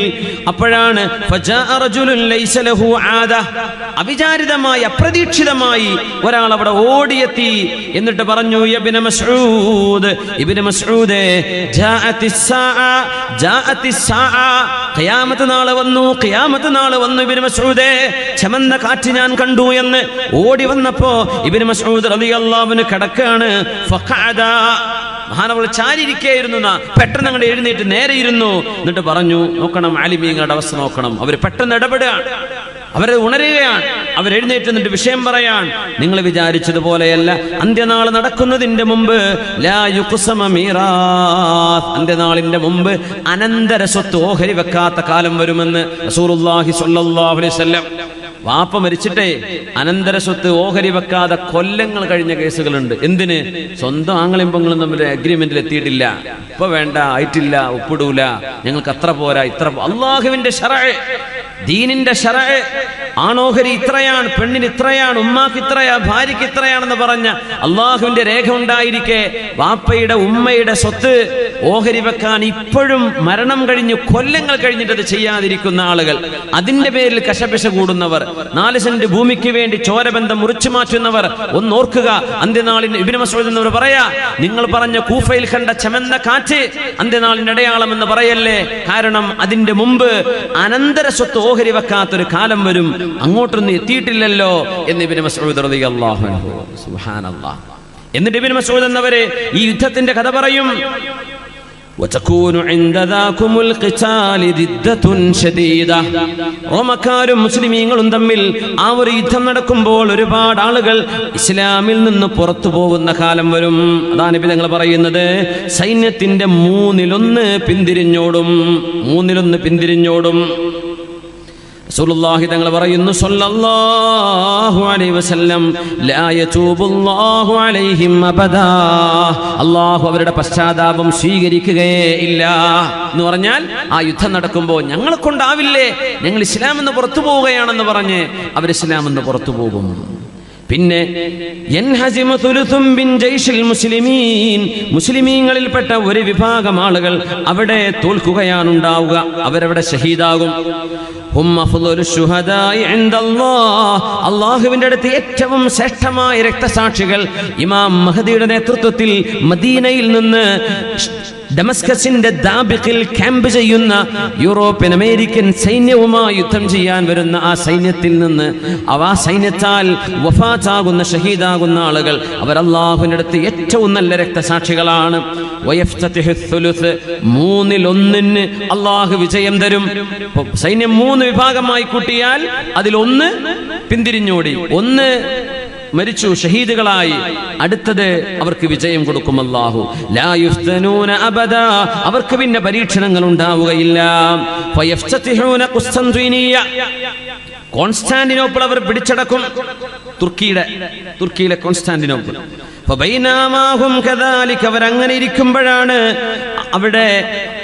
അപ്പോഴാണ് ഫജാഅ റജുലുൻ ലൈസ ലഹു ആദ, അവിചാരിതമായി അപ്രതീക്ഷിതമായി ഒരാൾ അവിടെ ഓടിയെത്തി. എന്നിട്ട് പറഞ്ഞു, ഇബ്നു മസ്ഊദ്, ഇബ്നു മസ്ഊദേ, ജാഅത്തിസ് സാഅ, ഖിയാമത്ത് നാൾ വന്നു, ഖിയാമത്ത് നാൾ വന്നു ഇബ്നു മസ്ഊദേ, ചെമന്ന കാറ്റ് ഞാൻ കണ്ടു എന്ന് ഓടി വന്നപ്പോ ഇബ്നു മസ്ഊദ് റളിയല്ലാഹു അൻഹു കിടക്കാണ്. ഫഖഅദ, മഹാനവൾ ചാരിയിരിക്കുകയായിരുന്നു. പെട്ടെന്ന് അങ്ങോട്ട് എഴുന്നേറ്റ് നേരെ ഇരുന്നു. എന്നിട്ട് പറഞ്ഞു, നോക്കണം ആലിമീങ്ങളുടെ അവസ്ഥ നോക്കണം, അവർ പെട്ടെന്ന് ഇടപെടുകയാണ്, അവരെ ഉണരുകയാണ്. അവരെഴുന്നേറ്റ് നിന്നിട്ട് വിഷയം പറയാൻ, നിങ്ങൾ വിചാരിച്ചതുപോലെയല്ല, അന്ത്യനാൾ നടക്കുന്നതിന്റെ മുമ്പ് ലാ യുഖ്സമ മീറാത്ത്, അന്ത്യനാളിന്റെ മുമ്പ് അനന്തര സ്വത്ത് ഓഹരി വെക്കാത്ത കാലം വരുമെന്ന് റസൂലുള്ളാഹി സ്വല്ലല്ലാഹു അലൈഹി വസല്ലം. വാപ്പ മരിച്ചിട്ടേ അനന്തര സ്വത്ത് ഓഹരി വെക്കാതെ കൊല്ലങ്ങൾ കഴിഞ്ഞ കേസുകളുണ്ട്. എന്തിന്? സ്വന്തം ആങ്ങളെയും പെങ്ങളും തമ്മിൽ അഗ്രിമെന്റിൽ എത്തിയിട്ടില്ല, ഇപ്പൊ വേണ്ട, ആയിട്ടില്ല, ഒപ്പിടൂല, ഞങ്ങൾക്ക് അത്ര പോരാ, ഇത്ര. അള്ളാഹുവിന്റെ ശറഅ്, ദീനിന്റെ ശറഅ്, ആണോഹരി ഇത്രയാണ്, പെണ്ണിന് ഇത്രയാണ്, ഉമ്മാക്ക് ഇത്രയാ, ഭാര്യയ്ക്ക് ഇത്രയാണെന്ന് പറഞ്ഞ അള്ളാഹുവിന്റെ രേഖ ഉണ്ടായിരിക്കെ വാപ്പയുടെ ഉമ്മയുടെ സ്വത്ത് ഓഹരി വെക്കാൻ ഇപ്പോഴും മരണം കഴിഞ്ഞ് കൊല്ലങ്ങൾ കഴിഞ്ഞിട്ട് അത് ചെയ്യാതിരിക്കുന്ന ആളുകൾ, അതിന്റെ പേരിൽ കശപിശ കൂടുന്നവർ, 4 സെന്റ് ഭൂമിക്ക് വേണ്ടി ചോരബന്ധം മുറിച്ചു മാറ്റുന്നവർ, ഒന്നോർക്കുക, അന്ത്യനാളിന് ഇബ്നു മസ്ഊദ് എന്നവർ പറയാ, നിങ്ങൾ പറഞ്ഞ കൂഫയിൽ കണ്ട ചമന്ന കാറ്റ് അന്ത്യനാളിന്റെ അടയാളം എന്ന് പറയല്ലേ, കാരണം അതിന്റെ മുമ്പ് അനന്തര സ്വത്ത് ഓഹരി വെക്കാത്തൊരു കാലം വരും, അങ്ങോട്ടൊന്നും എത്തിയിട്ടില്ലല്ലോ എന്ന് ഇബ്നു മസ്ഊദ് റളിയല്ലാഹു അൻഹു. സുബ്ഹാനല്ലാഹ്. എന്നിട്ട് ഇബ്നു മസ്ഊദ് എന്നവരെ ഈ യുദ്ധത്തിന്റെ കഥ പറയും. റോമക്കാരും മുസ്ലിമീങ്ങളും തമ്മിൽ ആ ഒരു യുദ്ധം നടക്കുമ്പോൾ ഒരുപാട് ആളുകൾ ഇസ്ലാമിൽ നിന്ന് പുറത്തു പോകുന്ന കാലം വരും. അതാണ് നബി തങ്ങൾ പറയുന്നത്, സൈന്യത്തിന്റെ 1/3 പിന്തിരിഞ്ഞോടും. റസൂലുള്ളാഹി തങ്ങൾ പറയുന്നു സ്വല്ലല്ലാഹു അലൈഹി വസല്ലം, ലാ യതൂബുല്ലാഹു അലൈഹിം അബദാ, അല്ലാഹു അവരുടെ പശ്ചാത്താപം സ്വീകരിക്കുകയേ ഇല്ല എന്ന് പറഞ്ഞാൽ, ആ യുദ്ധം നടക്കുമ്പോൾ ഞങ്ങളെ കൊണ്ടാവില്ലേ, ഞങ്ങൾ ഇസ്ലാം എന്ന് പുറത്തു പോവുകയാണെന്ന് പറഞ്ഞ് അവർ ഇസ്ലാം എന്ന് പുറത്തു പോകും. പിന്നെ മുസ്ലിമീങ്ങളിൽപ്പെട്ട ഒരു വിഭാഗം ആളുകൾ അവിടെ തോൽക്കുകയാണ് ഉണ്ടാവുക, അവരവിടെ ഷഹീദാകും. അള്ളാഹുവിന്റെ അടുത്ത് ഏറ്റവും ശ്രേഷ്ഠമായ രക്തസാക്ഷികൾ ഇമാം മഹദിയുടെ നേതൃത്വത്തിൽ മദീനയിൽ നിന്ന് ഡമസ്കസിന്റെ ദാബിഖിൽ ക്യാമ്പ് ചെയ്യുന്ന യൂറോപ്യൻ അമേരിക്കൻ സൈന്യവുമായി യുദ്ധം ചെയ്യാൻ വരുന്ന ആ സൈന്യത്തിൽ നിന്ന് ആ സൈന്യത്താൽ വഫാത്താകുന്ന ഷഹീദാകുന്ന ആളുകൾ അവർ അല്ലാഹുവിന്റെ അടുത്ത് ഏറ്റവും നല്ല രക്തസാക്ഷികളാണ്. 1/3 അള്ളാഹു വിജയം തരും. സൈന്യം 3 വിഭാഗമായി കൂട്ടിയാൽ അതിൽ 1 പിന്തിരിഞ്ഞോടി, 1 മരിച്ചു, ഷഹീദുകളായി, അടുത്തത് അവർക്ക് വിജയം കൊടുക്കും അല്ലാഹു. ലാ യുഫ്തനൂന അബദാ, അവർക്ക് പിന്നെ പരീക്ഷണങ്ങൾ ഉണ്ടാവുകയില്ല. ഫയഫ്തതിഹൂന ഖുസ്തൻതീനിയ, കോൺസ്റ്റാന്റിനോപ്പിൾ അവർ പിടിച്ചടക്കും, തുർക്കിയിലെ കോൺസ്റ്റാന്റിനോപ്പിൾ. ഫബൈനാമാഹും കദാലിക, അവരങ്ങനെ ഇരിക്കുമ്പോഴാണ് അവിടെ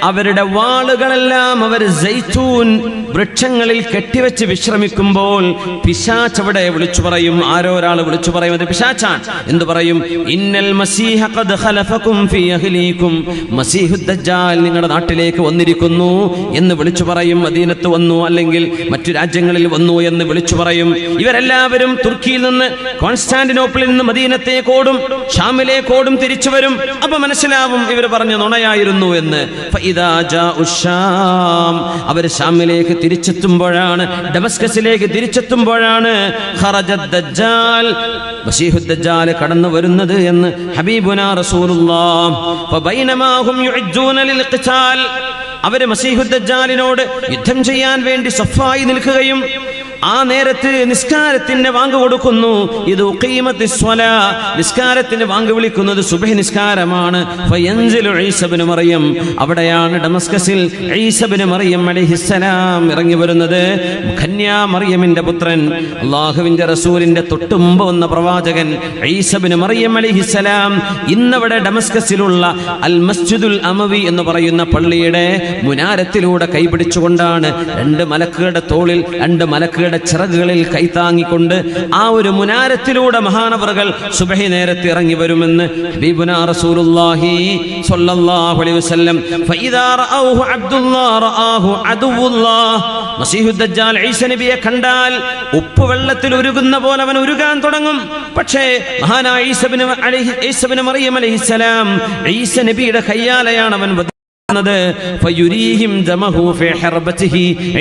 അവരുടെ വാളുകളെല്ലാം അവർ സൈത്തൂൻ വൃക്ഷങ്ങളിൽ കെട്ടിവെച്ച് വിശ്രമിക്കുമ്പോൾ പിശാച് അവിടെ വിളിച്ചു പറയും. ആരോ ഒരാൾ വിളിച്ചു പറയും, അത് പിശാചാണ്. എന്തു പറയും? ഇന്നൽ മസീഹ ഖദ് ഖലഫകും ഫീ അഹ്ലീകും, മസീഹുദ് ദജ്ജാൽ നിങ്ങളുടെ നാട്ടിലേക്ക് വന്നിരിക്കുന്നു എന്ന് വിളിച്ചു പറയും. മദീനത്ത് വന്നു, അല്ലെങ്കിൽ മറ്റു രാജ്യങ്ങളിൽ വന്നു എന്ന് വിളിച്ചു പറയും. ഇവരെല്ലാവരും തുർക്കിയിൽ നിന്ന്, കോൺസ്റ്റാന്റിനോപ്പിളിൽ നിന്ന് മദീനത്തേക്കോടും ഷാമിലേക്കോടും തിരിച്ചു വരും. അപ്പൊ മനസ്സിലാവും ഇവർ പറഞ്ഞ നുണയായിരുന്നു എന്ന്. അവർ ഷാമിലേക്ക് തിരിച്ചെത്തുമ്പോഴാണ്, ഡമസ്കസിലേക്ക് തിരിച്ചെത്തുമ്പോഴാണ് ദജ്ജാൽ കടന്നു വരുന്നത് എന്ന് ഹബീബുനാ റസൂലുള്ളാഹ്. ഫബൈനമാഹും യുഅജ്ജൂന ലിൽഖിതാൽ, അവര് മസീഹുദ് ദജ്ജാലിനോട് യുദ്ധം ചെയ്യാൻ വേണ്ടി സഫായി നിൽക്കുകയും ആ നേരത്ത് നിസ്കാരത്തിന് വാങ്ക് കൊടുക്കുന്നു. ഇത് ഉഖീമത്തിസ് സ്വലാ, നിസ്കാരത്തിന് വാങ്ക് വിളിക്കുന്നത് സുബ്ഹി നിസ്കാരമാണ്. ഫയൻസിലു ഈസ ഇബ്നു മറിയം, അവിടെയാണ് ഡമസ്കസിൽ ഈസ ഇബ്നു മറിയം അലൈഹിസ്സലാം ഇറങ്ങി വരുന്നത്. കന്യാ മറിയമിന്റെ പുത്രൻ, അല്ലാഹുവിന്റെ റസൂലിന്റെ തൊട്ടുമുമ്പ് വന്ന പ്രവാചകൻ ഈസ ഇബ്നു മറിയം അലൈഹിസ്സലാം ഇന്നവിടെ ഡമസ്കസിലുള്ള അൽ മസ്ജിദുൽ അമവി എന്ന് പറയുന്ന പള്ളിയുടെ മുനാരത്തിലൂടെ കൈപിടിച്ചുകൊണ്ടാണ് 2 മലക്കുകളുടെ തോളിൽ 2 മലക്കുകളുടെ ചിറകുകളിൽ കൈത്താങ്ങിക്കൊണ്ട് ആ ഒരു മുനാരത്തിലൂടെ മഹാനവറുകൾ സുബ്ഹി നേരത്തെ ഇറങ്ങി വരുമെന്ന് ഹബീബുനാ റസൂലുള്ളാഹി സ്വല്ലല്ലാഹു അലൈഹി വസല്ലം. ഫഇദാ റഅൗഹു അബ്ദുല്ലാഹ് റആഹു അദുവുല്ലാഹ്, മസീഹുദ് ദജ്ജാൽ ഈസ നബിയെ കണ്ടാൽ ഉപ്പ് വെള്ളത്തിൽ ഉരുകുന്ന പോലെ അവൻ ഉരുകാൻ തുടങ്ങും. പക്ഷേ മഹാനായ ഈസ ഇബ്നു മറിയം അലൈഹിസ്സലാം, ഈസ നബിയുടെ കയ്യാലയാണ് അവൻ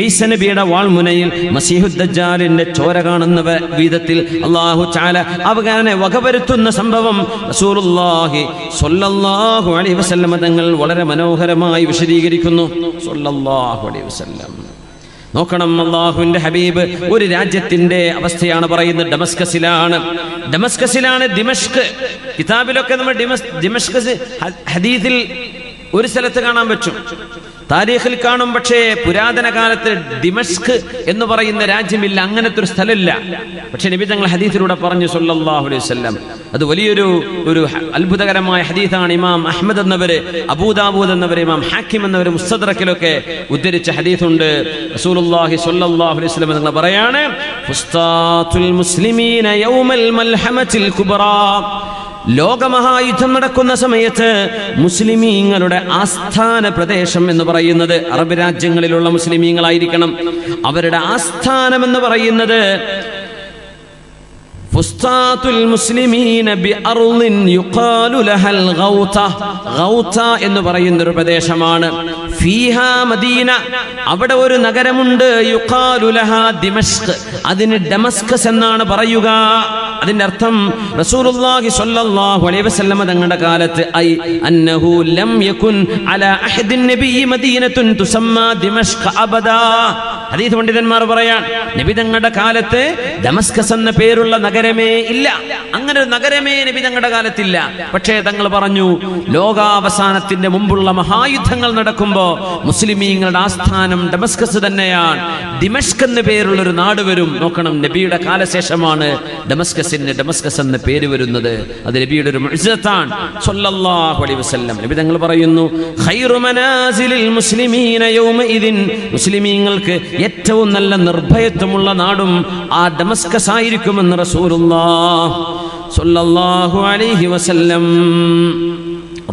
ഈസനബിയുടെ വാൾമുനയിൽ മസീഹുദ് ദജ്ജാലിന്റെ ചോര കാണുന്ന വിധത്തിൽ അല്ലാഹു തആല അവനെ വകവരുത്തുന്ന സംഭവം റസൂലുള്ളാഹി സ്വല്ലല്ലാഹു അലൈഹി വസല്ലം തങ്ങൾ വളരെ മനോഹരമായി വിശദീകരിക്കുന്നു. സ്വല്ലല്ലാഹു അലൈഹി വസല്ലം. നോക്കണം, അല്ലാഹുവിന്റെ ഹബീബ് ഒരു രാജ്യത്തിന്റെ അവസ്ഥയാണ് പറയുന്നത്. ഡമസ്കസിലാണ് ദിമഷ്ക്. കിതാബിലൊക്കെ നമ്മൾ ദിമഷ്ക് ഹദീസിൽ ഒരു സ്ഥലത്ത് കാണാൻ പറ്റും. താരീഖിൽ കാണും. പക്ഷേ പുരാതന കാലത്ത് ദിമഷ്ക് എന്ന് പറയുന്ന രാജ്യമില്ല, അങ്ങനത്തെ ഒരു സ്ഥലമില്ല. പക്ഷെ നബി തങ്ങൾ ഹദീസിലൂടെ പറഞ്ഞു സല്ലല്ലാഹു അലൈഹി വസല്ലം. അത് വലിയൊരു അത്ഭുതകരമായ ഹദീസാണ്. ഇമാം അഹ്മദ് എന്നവര്, അബൂദാവൂദ് എന്നവര്, ഇമാം ഹാക്കിം എന്നവര് മുസ്തദ്റക്കിലൊക്കെ ഉദ്ധരിച്ച ഹദീസുണ്ട്. റസൂലുള്ളാഹി സ്വല്ലല്ലാഹു അലൈഹി വസല്ലം തങ്ങൾ പറയാണ്, ഫുസ്താത്തുൽ മുസ്ലിമീന യൗമൽ മൽഹമത്തിൽ കുബ്റാ. ലോകമഹായുദ്ധം നടക്കുന്ന സമയത്ത് മുസ്ലിമീങ്ങളുടെ ആസ്ഥാന പ്രദേശം എന്ന് പറയുന്നത് അറബ് രാജ്യങ്ങളിലുള്ള മുസ്ലിമീങ്ങളായിരിക്കണം. അവരുടെ ആസ്ഥാനം എന്ന് പറയുന്നത് ഫുസ്താത്തുൽ മുസ്ലിമീന ബിഅർളിൻ യുഖാലു ലഹൽ ഗൗത. ഗൗത എന്ന് പറയുന്ന ഒരു പ്രദേശമാണ്. ഫീഹാ മദീന, അവിടെ ഒരു നഗരമുണ്ട്. യുഖാലു ലഹാ ദിമഷ്ക്, അതിന് ഡമസ്കസ് എന്നാണ് പറയുക. അതിന്റെ അർത്ഥം റസൂലുള്ളാഹി സ്വല്ലല്ലാഹു അലൈഹി വസല്ലം തങ്ങളുടെ കാലത്ത് ഐ അന്നഹു ലം യകുൻ അലാ അഹദിൻ നബിയ്യി മദീനത്തുൻ തുസമ്മാ ദിമഷ്ക് അബദാ. ഹദീസ് പണ്ഡിതന്മാർ പറയാൻ, നബി തങ്ങളുടെ കാലത്ത് ഡമസ്കസ് എന്ന പേരുള്ള നഗരമേ ഇല്ല. അങ്ങനെ ഒരു നഗരമേ നബി തങ്ങളുടെ കാലത്തില്ല. പക്ഷേ തങ്ങൾ പറഞ്ഞു, ലോകാവസാനത്തിന്റെ മുമ്പുള്ള മഹായുദ്ധങ്ങൾ നടക്കുമ്പോ മുസ്ലിമീങ്ങളുടെ ആസ്ഥാനം ഡമസ്കസ് തന്നെയാണ്. ദിമഷ്ക് എന്ന പേരുള്ള ഒരു നാട് വരും. നോക്കണം, നബിയുടെ കാലശേഷമാണ് ഡമസ്കസ് എന്ന പേര് വരുന്നത്. അത് നബിയുടെ ഒരു മുഅ്ജിസത്താണ് സ്വല്ലല്ലാഹു അലൈഹി വസല്ലം. നബി തങ്ങൾ പറയുന്നു, ഖൈറു മനാസിലിൽ മുസ്ലിമീന യൗമഇദിൻ, മുസ്ലിമീങ്ങൾക്ക് ഏറ്റവും നല്ല നിർഭയത്വമുള്ള നാടും ആ ഡമസ്കസ് ആയിരിക്കുമെന്ന് റസൂലുള്ളാഹി സ്വല്ലല്ലാഹു അലൈഹി വസല്ലം.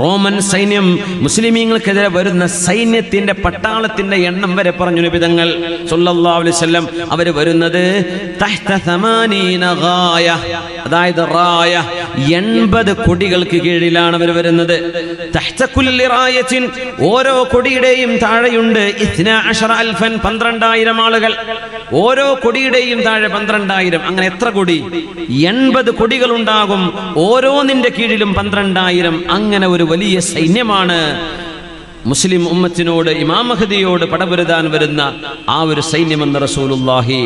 റോമൻ സൈന്യം മുസ്ലിമീങ്ങൾക്കെതിരെ വരുന്ന സൈന്യത്തിന്റെ പട്ടാളത്തിന്റെ എണ്ണം വരെ പറഞ്ഞു നബി തങ്ങൾ സല്ലല്ലാഹു അലൈഹി വസല്ലം. അവര് വരുന്നത് തഹ്ത 80 ഗായ, അതായത് റായ 80 കൊടികൾക്ക് കീഴിലാണ് അവർ വരുന്നത്. തഹ്ത കുല്ലി റായത്തിൻ, ഓരോ കൊടിയുടെയും താഴെയുണ്ട് 12,000, 12,000 ആളുകൾ. ഓരോ കൊടിയുടെയും താഴെ 12,000. അങ്ങനെ എത്ര കൊടി? 80 കൊടികൾ ഉണ്ടാകും. ഓരോന്നിന്റെ കീഴിലും 12,000. അങ്ങനെ ഒരു വലിയ സൈന്യമാണ് മുസ്ലിം ഉമ്മത്തിനോട്, ഇമാം മഹ്ദിയോട് പടപൊരുതാൻ വരുന്ന ആ ഒരു സൈന്യമെന്ന് റസൂലുള്ളാഹി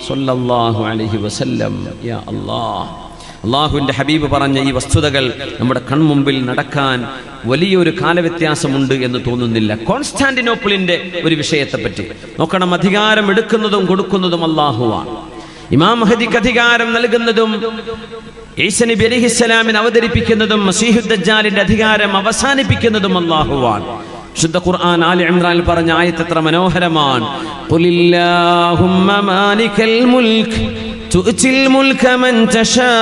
സ്വല്ലല്ലാഹു അലൈഹി വസല്ലം. യാ അല്ലാഹ്, അള്ളാഹുവിന്റെ ഹബീബ് പറഞ്ഞ ഈ വസ്തുതകൾ നമ്മുടെ കൺമുമ്പിൽ നടക്കാൻ വലിയൊരു കാലവ്യത്യാസമുണ്ട് എന്ന് തോന്നുന്നില്ല. കോൺസ്റ്റാന്റിനോപ്പിളിന്റെ ഒരു വിഷയത്തെപ്പറ്റി നോക്കണം. അധികാരം എടുക്കുന്നതും കൊടുക്കുന്നതും അള്ളാഹുവാണ്. ഇമാം മഹ്ദിക്ക് അധികാരം നൽകുന്നതും ഈസാ നബി അലൈഹിസ്സലാമിനെ അവതരിപ്പിക്കുന്നതും മസീഹുദ് ദജ്ജാലിന്റെ അധികാരം അവസാനിപ്പിക്കുന്നതും അല്ലാഹുവാണ്. ശുദ്ധ ഖുർആൻ ആലി ഇംറാനിൽ പറഞ്ഞ ആയത്ത് എത്ര മനോഹരമാണ്. ഖുലില്ലാഹുമ്മ മാലികൽ മുൽക് തുഅ്തിൽ മുൽക മൻ തശാ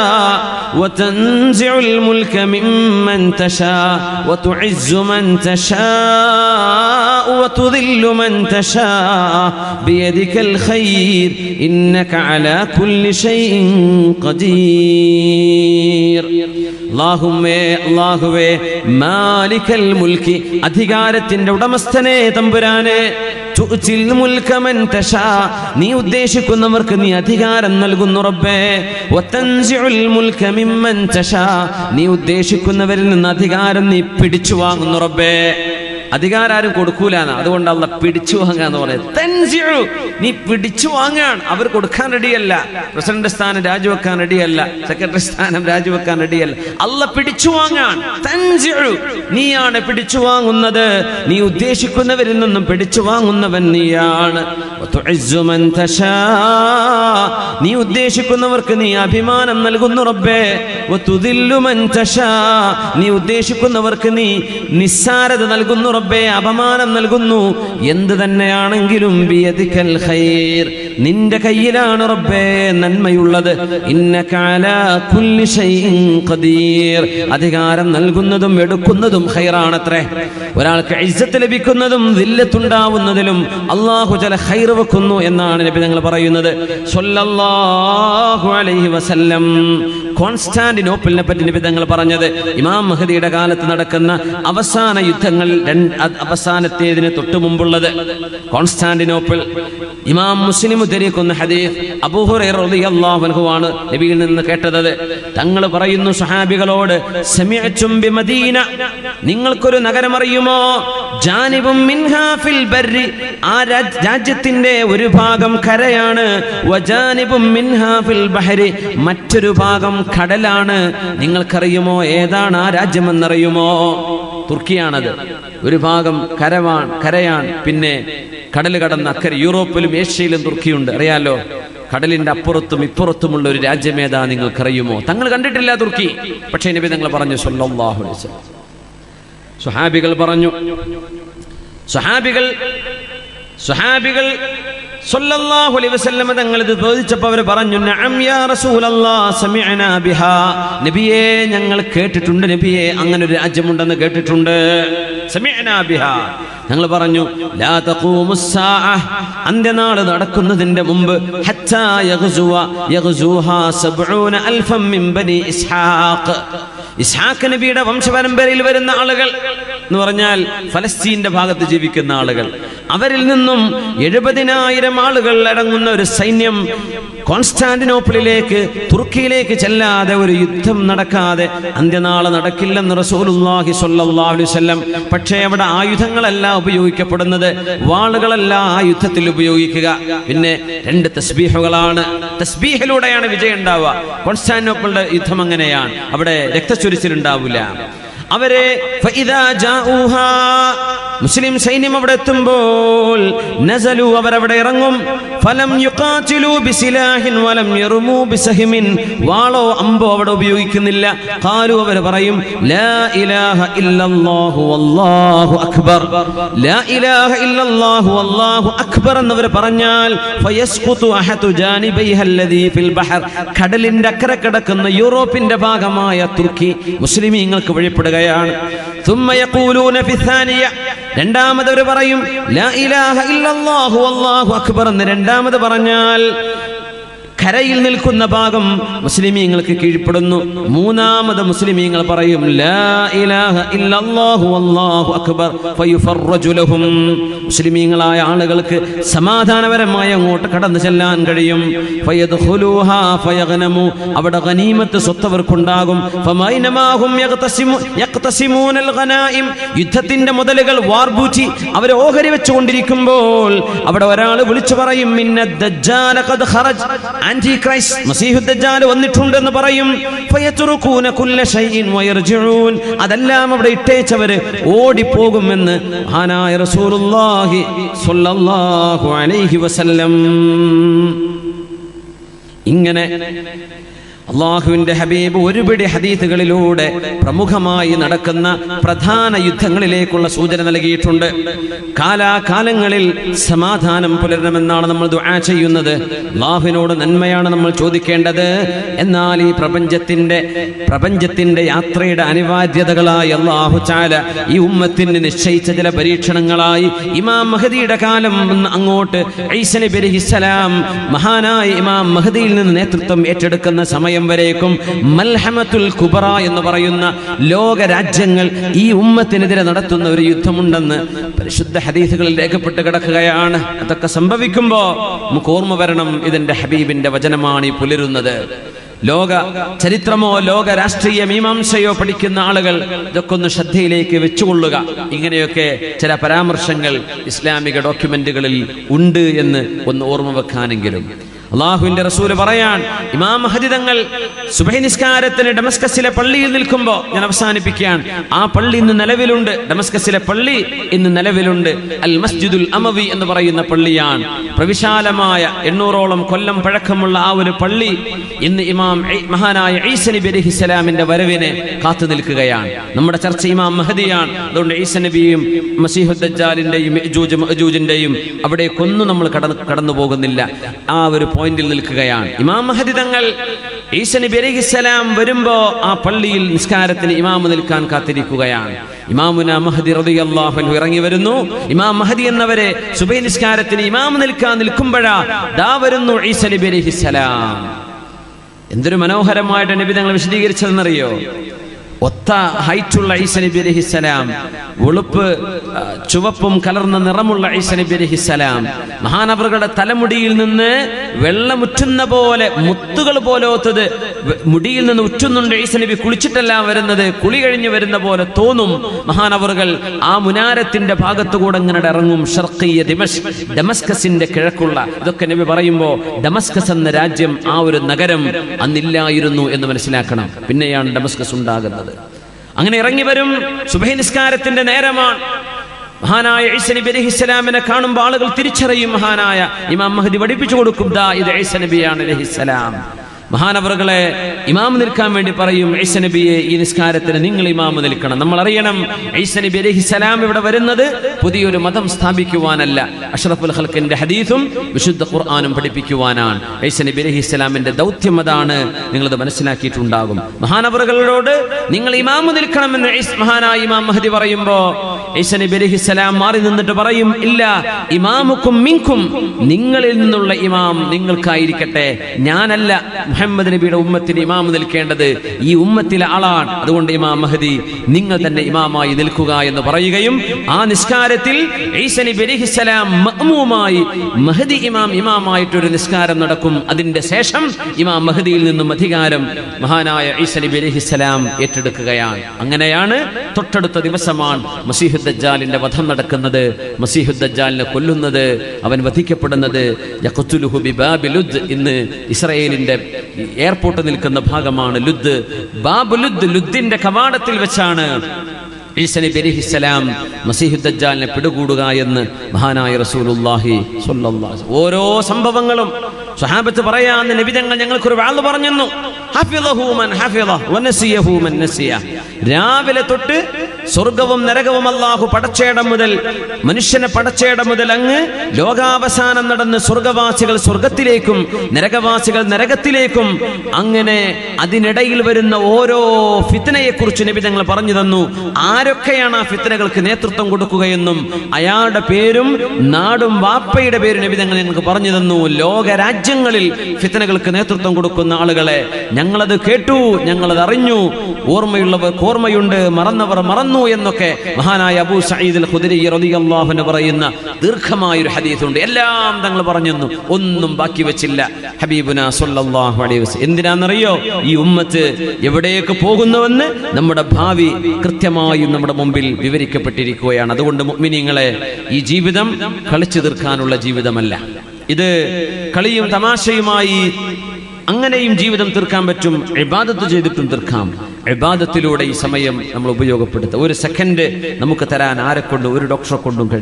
വതൻസിഉൽ മുൽക മിമ്മൻ തശാ വതുഇസ്സു മൻ തശാ وتذل من تشاء بيدك الخير إنك على كل شيء قدير. അല്ലാഹുവേ മാലികൽ മുൽക്കി, അധികാരത്തിന്റെ ഉടമസ്ഥനെ തമ്പുരാനെ, തുഅ്തിൽ മുൽക മൻ തശാ, നീ ഉദ്ദേശിക്കുന്നവർക്ക് നീ അധികാരം നൽകുന്നു റബ്ബേ. വതൻസിഉൽ മുൽക മിമ്മൻ തശാ, നീ ഉദ്ദേശിക്കുന്നവരിൽ നിന്ന് അധികാരം നീ പിടിച്ചു വാങ്ങുന്നു റബ്ബേ. അധികാരം ആരും കൊടുക്കൂലെന്ന്, അതുകൊണ്ട് അല്ലാഹ് പിടിച്ചു വാങ്ങാന്ന് പറയുന്നത്. തൻസിഉ, നീ പിടിച്ചു വാങ്ങാൻ. അവർ കൊടുക്കാൻ റെഡിയല്ല. പ്രസിഡന്റ് സ്ഥാനം രാജിവെക്കാൻ റെഡിയല്ല, സെക്രട്ടറി സ്ഥാനം രാജിവെക്കാൻ റെഡിയല്ല. അല്ലാഹ് പിടിച്ചു വാങ്ങാൻ. തൻസിഉ, നീയാണ് പിടിച്ചു വാങ്ങുന്നത്. നീ ഉദ്ദേശിക്കുന്നവരിൽ നിന്നും പിടിച്ചു വാങ്ങുന്നവൻ നീയാണ്. വതുഇസ്സു മൻ തശാ, നീ ഉദ്ദേശിക്കുന്നവർക്ക് നീ അഭിമാനം നൽകുന്നു റബ്ബേ. വതുദില്ലു മൻ തശാ, നീ ഉദ്ദേശിക്കുന്നവർക്ക് നീ നിസ്സാരത നൽകുന്നു റബ്ബേ, അപമാനം നൽകുന്നു. എന്ത് തന്നെയാണെങ്കിലും ബിയദിക്കൽ ഖൈർ, നിന്റെ കയ്യിലാണ് റബ്ബേ നന്മയുള്ളത്. ഇന്നക അലാ കുല്ലി ഷൈഇൻ ഖദീർ, അധികാരം നൽകുന്നതും എടുക്കുന്നതും ഖൈറാണത്രേ. ഒരാൾക്ക് ഇസ്സത്ത് ലഭിക്കുന്നതും ദില്ലത്തുണ്ടാവുന്നതിലും അല്ലാഹു ജല ഖൈർ വെക്കുന്നു എന്നാണ് നബി തങ്ങൾ പറയുന്നത് സ്വല്ലല്ലാഹു അലൈഹി വസല്ലം. കോൺസ്റ്റാന്റിനോപ്പിളിനെ പറ്റി നബി തങ്ങൾ പറഞ്ഞത്, ഇമാം മഹ്ദിയുടെ കാലത്ത് നടക്കുന്ന അവസാന യുദ്ധങ്ങൾ, അവസാനത്തേതിന് തൊട്ടു മുമ്പുള്ളത് കോൺസ്റ്റാന്റിനോപ്പിൾ. ഇമാം മുസ്ലിം ഉദ്ധരിക്കുന്ന ഹദീസ് അബൂ ഹുറൈറ റളിയല്ലാഹു അൻഹു ആണ് നബിയിൽ നിന്ന് കേട്ടത്. തങ്ങൾ പറയുന്നു സഹാബികളോട്, സമിഅ്തും ബിമദീന, നിങ്ങൾക്കൊരു നഗരം അറിയുമോ? ജാനിബും മിൻഹാ ഫിൽ ബർരി, ആ രാജ്യത്തിന്റെ ഒരു ഭാഗം കരയാണ്, വജാനിബും മിൻഹാ ഫിൽ ബഹരി, മറ്റൊരു ഭാഗം കടലാണ്. നിങ്ങൾക്കറിയുമോ ഏതാണ് ആ രാജ്യമെന്നറിയുമോ? തുർക്കിയാണത്. ഒരു ഭാഗം കരയാണ്, പിന്നെ കടൽ കടന്ന അക്കരെ യൂറോപ്പിലും ഏഷ്യയിലും തുർക്കിയുണ്ട്. അറിയാലോ, കടലിന്റെ അപ്പുറത്തും ഇപ്പുറത്തുമുള്ള ഒരു രാജ്യമേതാ നിങ്ങൾക്കറിയുമോ? തങ്ങൾ കണ്ടിട്ടില്ല തുർക്കി, പക്ഷേ നബി തങ്ങൾ പറഞ്ഞു സല്ലല്ലാഹു അലൈഹി വസല്ലം. സ്വഹാബികൾ പറഞ്ഞു, സ്വഹാബികൾ സല്ലല്ലാഹു അലൈഹി വസല്ലം തങ്ങൾ ഇത് ചോദിച്ചപ്പോൾ അവർ പറഞ്ഞു, നഅം യാ റസൂലല്ലാഹ് സമിഅനാ ബിഹാ, നബിയേ ഞങ്ങൾ കേട്ടിട്ടുണ്ട്, നബിയേ അങ്ങനെ ഒരു രാജ്യമുണ്ടെന്ന് കേട്ടിട്ടുണ്ട്. സമിഅനാ ബിഹാ, ഞങ്ങൾ പറഞ്ഞു ലാ തഖൂമുസ്സാഅ, അന്ത്യനാൾ നടക്കുന്നതിന്റെ മുമ്പ് ഹത്താ യഗ്സുഹാ 70000 മിൻ ബനി ഇസ്ഹാഖ്, ഇസ്ഹാഖ് നബിയുടെ വംശപരമ്പരയിൽ വരുന്ന ആളുകൾ എന്ന് പറഞ്ഞാൽ ഫലസ്തീന്റെ ഭാഗത്ത് ജീവിക്കുന്ന ആളുകൾ, അവരിൽ നിന്നും 70,000 ആളുകൾ അടങ്ങുന്ന ഒരു സൈന്യം കോൺസ്റ്റാന്റിനോപ്പിളിലേക്ക്, തുർക്കിയിലേക്ക് ചെല്ലാതെ, ഒരു യുദ്ധം നടക്കാതെ അന്ത്യനാള് നടക്കില്ലെന്ന് റസൂലുള്ളാഹി സ്വല്ലല്ലാഹു അലൈഹി വസല്ലം. പക്ഷേ അവിടെ ആയുധങ്ങളല്ല ഉപയോഗിക്കപ്പെടുന്നത്, വാളുകളല്ല ആ യുദ്ധത്തിൽ ഉപയോഗിക്കുക. പിന്നെ 2 തസ്ബീഹുകളാണ്, തസ്ബീഹിലൂടെയാണ് വിജയം ഉണ്ടാവുക. കോൺസ്റ്റാന്റിനോപ്പിളിന്റെ യുദ്ധം അങ്ങനെയാണ്, അവിടെ രക്തച്ചൊരിച്ചിലുണ്ടാവില്ല. അവരെ മുസ്ലിം സൈന്യം അവിടെ എത്തുമ്പോൾ നസലു, അവരവിടെ ഇറങ്ങും. ഫലം യുഖാതിലു ബിസിലാഹിൻ വലം യർമു ബിസഹ്മിൻ, വാളോ അമ്പോ അവിടെ ഉപയോഗിക്കുന്നില്ല. ഖാലു, അവർ പറയും ലാ ഇലാഹ ഇല്ലല്ലാഹു വല്ലാഹു അക്ബർ, ലാ ഇലാഹ ഇല്ലല്ലാഹു വല്ലാഹു അക്ബർ എന്നവർ പറഞ്ഞാൽ ഫയസ്ഖുതു അഹദു ജാനിബൈഹി അല്ലദീ ഫിൽ ബഹർ, കടലിന്റെ അക്കരെ കിടക്കുന്ന യൂറോപ്പിന്റെ ഭാഗമായ തുർക്കി മുസ്ലിമീങ്ങൾക്ക് വഴിപ്പെടുകയാണ്. ثم يقولون في الثانية, രണ്ടാമത് അവർ പറയും ലാ ഇലാഹ ഇല്ലല്ലാഹു വല്ലാഹു അക്ബർ എന്ന് രണ്ടാമത് പറഞ്ഞാൽ കരയിൽ നിൽക്കുന്ന ഭാഗം മുസ്ലിമീങ്ങൾക്ക് കീഴ്പ്പെടുന്നു. മൂന്നാമത് മുസ്ലിമീങ്ങൾ പറയും ലാ ഇലാഹ ഇല്ലല്ലാഹു വല്ലാഹു അക്ബർ ഫയുഫറജു ലഹും, മുസ്ലിമീങ്ങളായ ആളുകൾക്ക് സമാധാനപരമായി അങ്ങോട്ട് കടന്നു ചെല്ലാൻ കഴിയും. ഫയദ്ഖുലൂഹാ ഫയഗ്നമു, അവിടെ ഗനീമത്ത് സ്വത്തവർക്കുണ്ടാകും. ഫമൈനമാഹും യഖ്തസിമൂനൽ ഗനായിം, യുദ്ധത്തിന്റെ മുതലുകൾ വാർബൂറ്റി അവർ ഓഹരി വെച്ചുകൊണ്ടിരിക്കുമ്പോൾ അവിടെ ഒരാൾ വിളിച്ചു പറയും മിന്നദ് ദജ്ജാല ഖദ് ഖറജ്, ആന്റി ക്രൈസ്റ്റ് മസീഹുദ് ദജ്ജാൽ വന്നിട്ടുണ്ടെന്ന് പറയും. ഫയത്റുകൂന കുല്ല ഷൈഇൻ വയർജിഊൻ, അതെല്ലാം അവിടെ ഇട്ടേച്ചവര് ഓടിപ്പോകുമെന്ന് മഹാനായ റസൂലുള്ളാഹി സ്വല്ലല്ലാഹു അലൈഹി വസല്ലം. ഇങ്ങനെ അള്ളാഹുവിന്റെ ഹബീബ് ഒരുപിടി ഹദീസുകളിലൂടെ പ്രമുഖമായി നടക്കുന്ന പ്രധാന യുദ്ധങ്ങളിലേക്കുള്ള സൂചന നൽകിയിട്ടുണ്ട്. കാലാകാലങ്ങളിൽ സമാധാനം പുലരണമെന്നാണ് നമ്മൾ ദുആ ചെയ്യുന്നത്. അള്ളാഹുവിനോട് നന്മയാണ് നമ്മൾ ചോദിക്കേണ്ടത്. എന്നാൽ ഈ പ്രപഞ്ചത്തിന്റെ യാത്രയുടെ അനിവാര്യതകളായി അള്ളാഹു തആല ഈ ഉമ്മത്തിന് നിശ്ചയിച്ച ചില പരീക്ഷണങ്ങളായി ഇമാം മഹദിയുടെ കാലം അങ്ങോട്ട് ഈസ നബി അലൈഹിസ്സലാം മഹാനായ ഇമാം മഹദിയിൽ നിന്ന് നേതൃത്വം ഏറ്റെടുക്കുന്ന സമയം വരേക്കും മൽഹമത്തുൽ കുബറ എന്ന് പറയുന്ന ലോക രാജ്യങ്ങൾ ഈ ഉമ്മത്തിനെതിരെ നടത്തുന്ന ഒരു യുദ്ധമുണ്ടെന്ന് പരിശുദ്ധ ഹദീസുകളിൽ രേഖപ്പെട്ട് കിടക്കുകയാണ്. അതൊക്കെ സംഭവിക്കുമ്പോൾ നമുക്ക് ഓർമ്മ വരണം, ഇതിന്റെ ഹബീബിന്റെ വചനമാണ് ഈ പുലരുന്നത്. ലോക ചരിത്രമോ ലോക രാഷ്ട്രീയ മീമാംസയോ പഠിക്കുന്ന ആളുകൾ ഇതൊക്കെ ഒന്ന് ശ്രദ്ധയിലേക്ക് വെച്ചുകൊള്ളുക. ഇങ്ങനെയൊക്കെ ചില പരാമർശങ്ങൾ ഇസ്ലാമിക ഡോക്യുമെന്റുകളിൽ ഉണ്ട് എന്ന് ഒന്ന് ഓർമ്മ വെക്കാനെങ്കിലും. അള്ളാഹുവിന്റെ റസൂല് പറയാൻ, ഇമാം മഹദി തങ്ങൾ സുബഹി നിസ്കാരത്തിന് ഡമസ്കസിലെ പള്ളിയിൽ നിൽക്കുമ്പോൾ, ഞാൻ അവസാനിപ്പിക്കുകയാണ്, ആ പള്ളി ഇന്ന് നിലവിലുണ്ട്. ഡമസ്കസിലെ പള്ളി ഇന്ന് നിലവിലുണ്ട്. അൽ മസ്ജിദുൽ അമവി എന്ന് പറയുന്ന പള്ളിയാണ്. പ്രവിശാലമായ 800ഓളം കൊല്ലം പഴക്കമുള്ള ആ ഒരു പള്ളി ഇന്ന് മഹാനായ ഈസ നബി അലൈഹിസ്സലാമിന്റെ വരവിനെ കാത്തു നിൽക്കുകയാണ്. നമ്മുടെ ചർച്ച ഇമാം മഹദിയാണ്. അതുകൊണ്ട് ഈസ നബിയും മസീഹുദ് ദജ്ജാലിന്റെയും യഅജൂജ് മഅജൂജിന്റെയും അവിടേക്കൊന്നും നമ്മൾ കടന്നു പോകുന്നില്ല. ആ ഒരു പോയിന്റിൽ നിൽക്കുകയാണ്. ഇമാം മഹദി തങ്ങൾ ഈസ നബി അലൈഹിസ്സലാം വരുമ്പോ ആ പള്ളിയിൽ നിസ്കാരത്തിന് ഇമാം നിൽക്കാൻ കാത്തിരിക്കുകയാണ്. ഇമാമുന മഹദി റളിയല്ലാഹു അൻഹു ഇറങ്ങി വരുന്നു. ഇമാം മഹദി എന്നവരെ സുബഹി നിസ്കാരത്തിന് ഇമാം നിൽക്കാൻ നിൽക്കുമ്പോഴാ ദാ വരുന്നു ഈസ നബി അലൈഹിസ്സലാം. എന്തൊരു മനോഹരമായിട്ട് നബി തങ്ങൾ വിശദീകരിച്ചതെന്നറിയോ? ഒത്ത ഹൈറ്റുള്ള ഈസ നബി അലൈഹിസ്സലാം, വെളുപ്പ് ചുവപ്പും കലർന്ന നിറമുള്ള ഈസ നബി അലൈഹിസ്സലാം, മഹാനവറുകളുടെ തലമുടിയിൽ നിന്ന് വെള്ളമുറ്റുന്ന പോലെ, മുത്തുകൾ പോലോത്തത് മുടിയിൽ നിന്ന് ഉറ്റുന്നുണ്ട്. ഈസ നബി കുളിച്ചിട്ടല്ല വരുന്നത്, കുളി കഴിഞ്ഞ് വരുന്ന പോലെ തോന്നും. മഹാനവറുകൾ ആ മുനാരത്തിന്റെ ഭാഗത്തുകൂടെ ഇങ്ങനെ ഇറങ്ങും. ഷർഖിയ ഡമസ്കസിന്റെ കിഴക്കുള്ള, ഇതൊക്കെ നബി പറയുമ്പോൾ ഡമസ്കസ് എന്ന രാജ്യം, ആ ഒരു നഗരം അന്നില്ലായിരുന്നു എന്ന് മനസ്സിലാക്കണം. പിന്നെയാണ് ഡമസ്കസ് ഉണ്ടാകുന്നത്. അങ്ങനെ ഇറങ്ങി വരും. സുബഹി നിസ്കാരത്തിന്റെ നേരമാണ്. മഹാനായ ഈസ നബി അലൈഹിസ്സലാമിനെ കാണുമ്പോൾ ആളുകൾ തിരിച്ചറിയും. മഹാനായ ഇമാം മഹ്ദി പഠിപ്പിച്ചു കൊടുക്കും, ദാ ഇത് ഈസ നബിയാണ് അലൈഹിസ്സലാം. മഹാനവറുകളെ ഇമാം നിൽക്കാൻ വേണ്ടി പറയും, ഈസ നബിയെ ഈ നിസ്കാരത്തിന് നിങ്ങൾ ഇമാം നിൽക്കണം. നമ്മൾ അറിയണം, ഈസ നബി അലൈഹിസ്സലാം ഇവിടെ വരുന്നത് പുതിയൊരു മതം സ്ഥാപിക്കുവാനല്ല, അഷ്റഫുൽ ഖൽഖിന്റെ ഹദീസും വിശുദ്ധ ഖുർആനും പഠിപ്പിക്കുവാനാണ്. ഈസ നബി അലൈഹിസ്സലാമിന്റെ ദൗത്യം അതാണ്. നിങ്ങളത് മനസ്സിലാക്കിയിട്ടുണ്ടാകും. മഹാനവറുകളോട് നിങ്ങൾ ഇമാം നിൽക്കണമെന്ന് മഹാനായ ഇമാം മഹ്ദി പറയുമ്പോ ഈസ നബി അലൈഹിസ്സലാം മാറി നിന്നിട്ട് പറയും, ഇല്ല, ഇമാമുക്കും മിൻകും, നിങ്ങളിൽ നിന്നുള്ള ഇമാം നിങ്ങൾക്കായിരിക്കട്ടെ, ഞാനല്ല മുഹമ്മദ് നബിയുടെ ഉമ്മത്തിന് ഇമാം നിൽക്കേണ്ടത്, ഈ ഉമ്മത്തിലെ ആളാണ്. അതുകൊണ്ട് ഇമാം മഹ്ദി നിങ്ങൾ തന്നെ ഇമാമായി നിൽക്കുക എന്ന് പറയുകയും ആ നിസ്കാരത്തിൽ ഈസ നബി അലൈഹിസ്സലാം മഅ്മൂമായി, മഹ്ദി ഇമാമായിട്ടൊരു നിസ്കാരം നടക്കും. അതിന്റെ ശേഷം ഇമാം മഹ്ദിയിൽ നിന്നും അധികാരം മഹാനായ ഈസ നബി അലൈഹിസ്സലാം ഏറ്റെടുക്കുകയാണ്. അങ്ങനെയാണ് തൊട്ടടുത്ത ദിവസമാണ് മസീഹുദ് ദജ്ജാലിന്റെ വധം നടക്കുന്നത്. മസീഹുദ് ദജ്ജാലിനെ കൊല്ലുന്നത്, അവൻ വധിക്കപ്പെടുന്നത് യഖ്തുലുഹു ബിബാബി ലുദ്, ഇന്ന് ഇസ്രായേലിന്റെ എയർപോർട്ട് നിൽക്കുന്ന ഭാഗമാണ് ലുദ്. ബാബ് ലുദ്, ലുദ്ദിന്റെ കവാടത്തിൽ വെച്ചാണ് ഈസ നബി അലൈഹിസ്സലാം മസീഹുദ് ദജ്ജാലിനെ പിടികൂടുക എന്ന് മഹാനായ റസൂലുള്ളാഹി സ്വല്ലല്ലാഹു അലൈഹി വസല്ലം. ഓരോ സംഭവങ്ങളും സ്വഹാബത്ത് പറയാന്ന് നബി തങ്ങൾ ഞങ്ങൾക്കൊരു വാള് പറഞ്ഞു, ഹഫിളഹു മൻ ഹഫിളഹ വനസിയഹു മൻ നസിയ. രാവിലെ തൊട്ട് സ്വർഗവും നരകവും അല്ലാഹു പടച്ചേടം മുതൽ, മനുഷ്യനെ പടച്ചേടം മുതൽ അങ്ങ് ലോകാവസാനം നടന്ന് സ്വർഗവാസികൾ സ്വർഗത്തിലേക്കും നരകവാസികൾ നരകത്തിലേക്കും, അങ്ങനെ അതിനിടയിൽ വരുന്ന ഓരോ ഫിത്നയെ കുറിച്ച് നബി തങ്ങൾ പറഞ്ഞു തന്നു. ആരൊക്കെയാണ് ആ ഫിത്നകൾക്ക് നേതൃത്വം കൊടുക്കുകയെന്നും അയാളുടെ പേരും നാടും വാപ്പയുടെ പേരും നബി തങ്ങൾ ഞങ്ങൾക്ക് പറഞ്ഞു തന്നു. ലോകരാജ്യങ്ങളിൽ ഫിത്നകൾക്ക് നേതൃത്വം കൊടുക്കുന്ന ആളുകളെ ഞങ്ങളത് കേട്ടു, ഞങ്ങളത് അറിഞ്ഞു. ഓർമ്മയുള്ളവർക്ക് ഓർമ്മയുണ്ട്, മറന്നവർ മറന്നു എന്നൊക്കെ മഹാനായ അബൂ സഈദ് അൽ ഖുദരി റളിയല്ലാഹു അൻഹു പറയുന്ന ദീർഘമായ ഒരു ഹദീസുണ്ട്. എല്ലാം തങ്ങൾ പറഞ്ഞു, ഒന്നും ബാക്കി വെച്ചില്ല ഹബീബുനാ സ്വല്ലല്ലാഹു അലൈഹി വസല്ലം. എന്തിനാണെന്നറിയോ? ഈ ഉമ്മത്ത് എവിടേക്ക് പോകുന്നുവെന്ന് നമ്മുടെ ഭാവി കൃത്യമായും നമ്മുടെ മുമ്പിൽ വിവരിക്കപ്പെട്ടിരിക്കുകയാണ്. അതുകൊണ്ട് മുഅ്മിനീങ്ങളെ, ഈ ജീവിതം കളിച്ചു തീർക്കാനുള്ള ജീവിതമല്ല. ഇത് കളിയും തമാശയുമായി അങ്ങനെയും ജീവിതം തീർക്കാൻ പറ്റും, ഇബാദത്ത് ചെയ്തിട്ടും തീർക്കാം. ഇബാദത്തിലൂടെ ഈ സമയം നമ്മൾ ഉപയോഗപ്പെടുത്തുക. ഒരു സെക്കൻഡ് നമുക്ക് തരാൻ ആരെക്കൊണ്ടും ഒരു ഡോക്ടറെ കൊണ്ടും കഴിയും.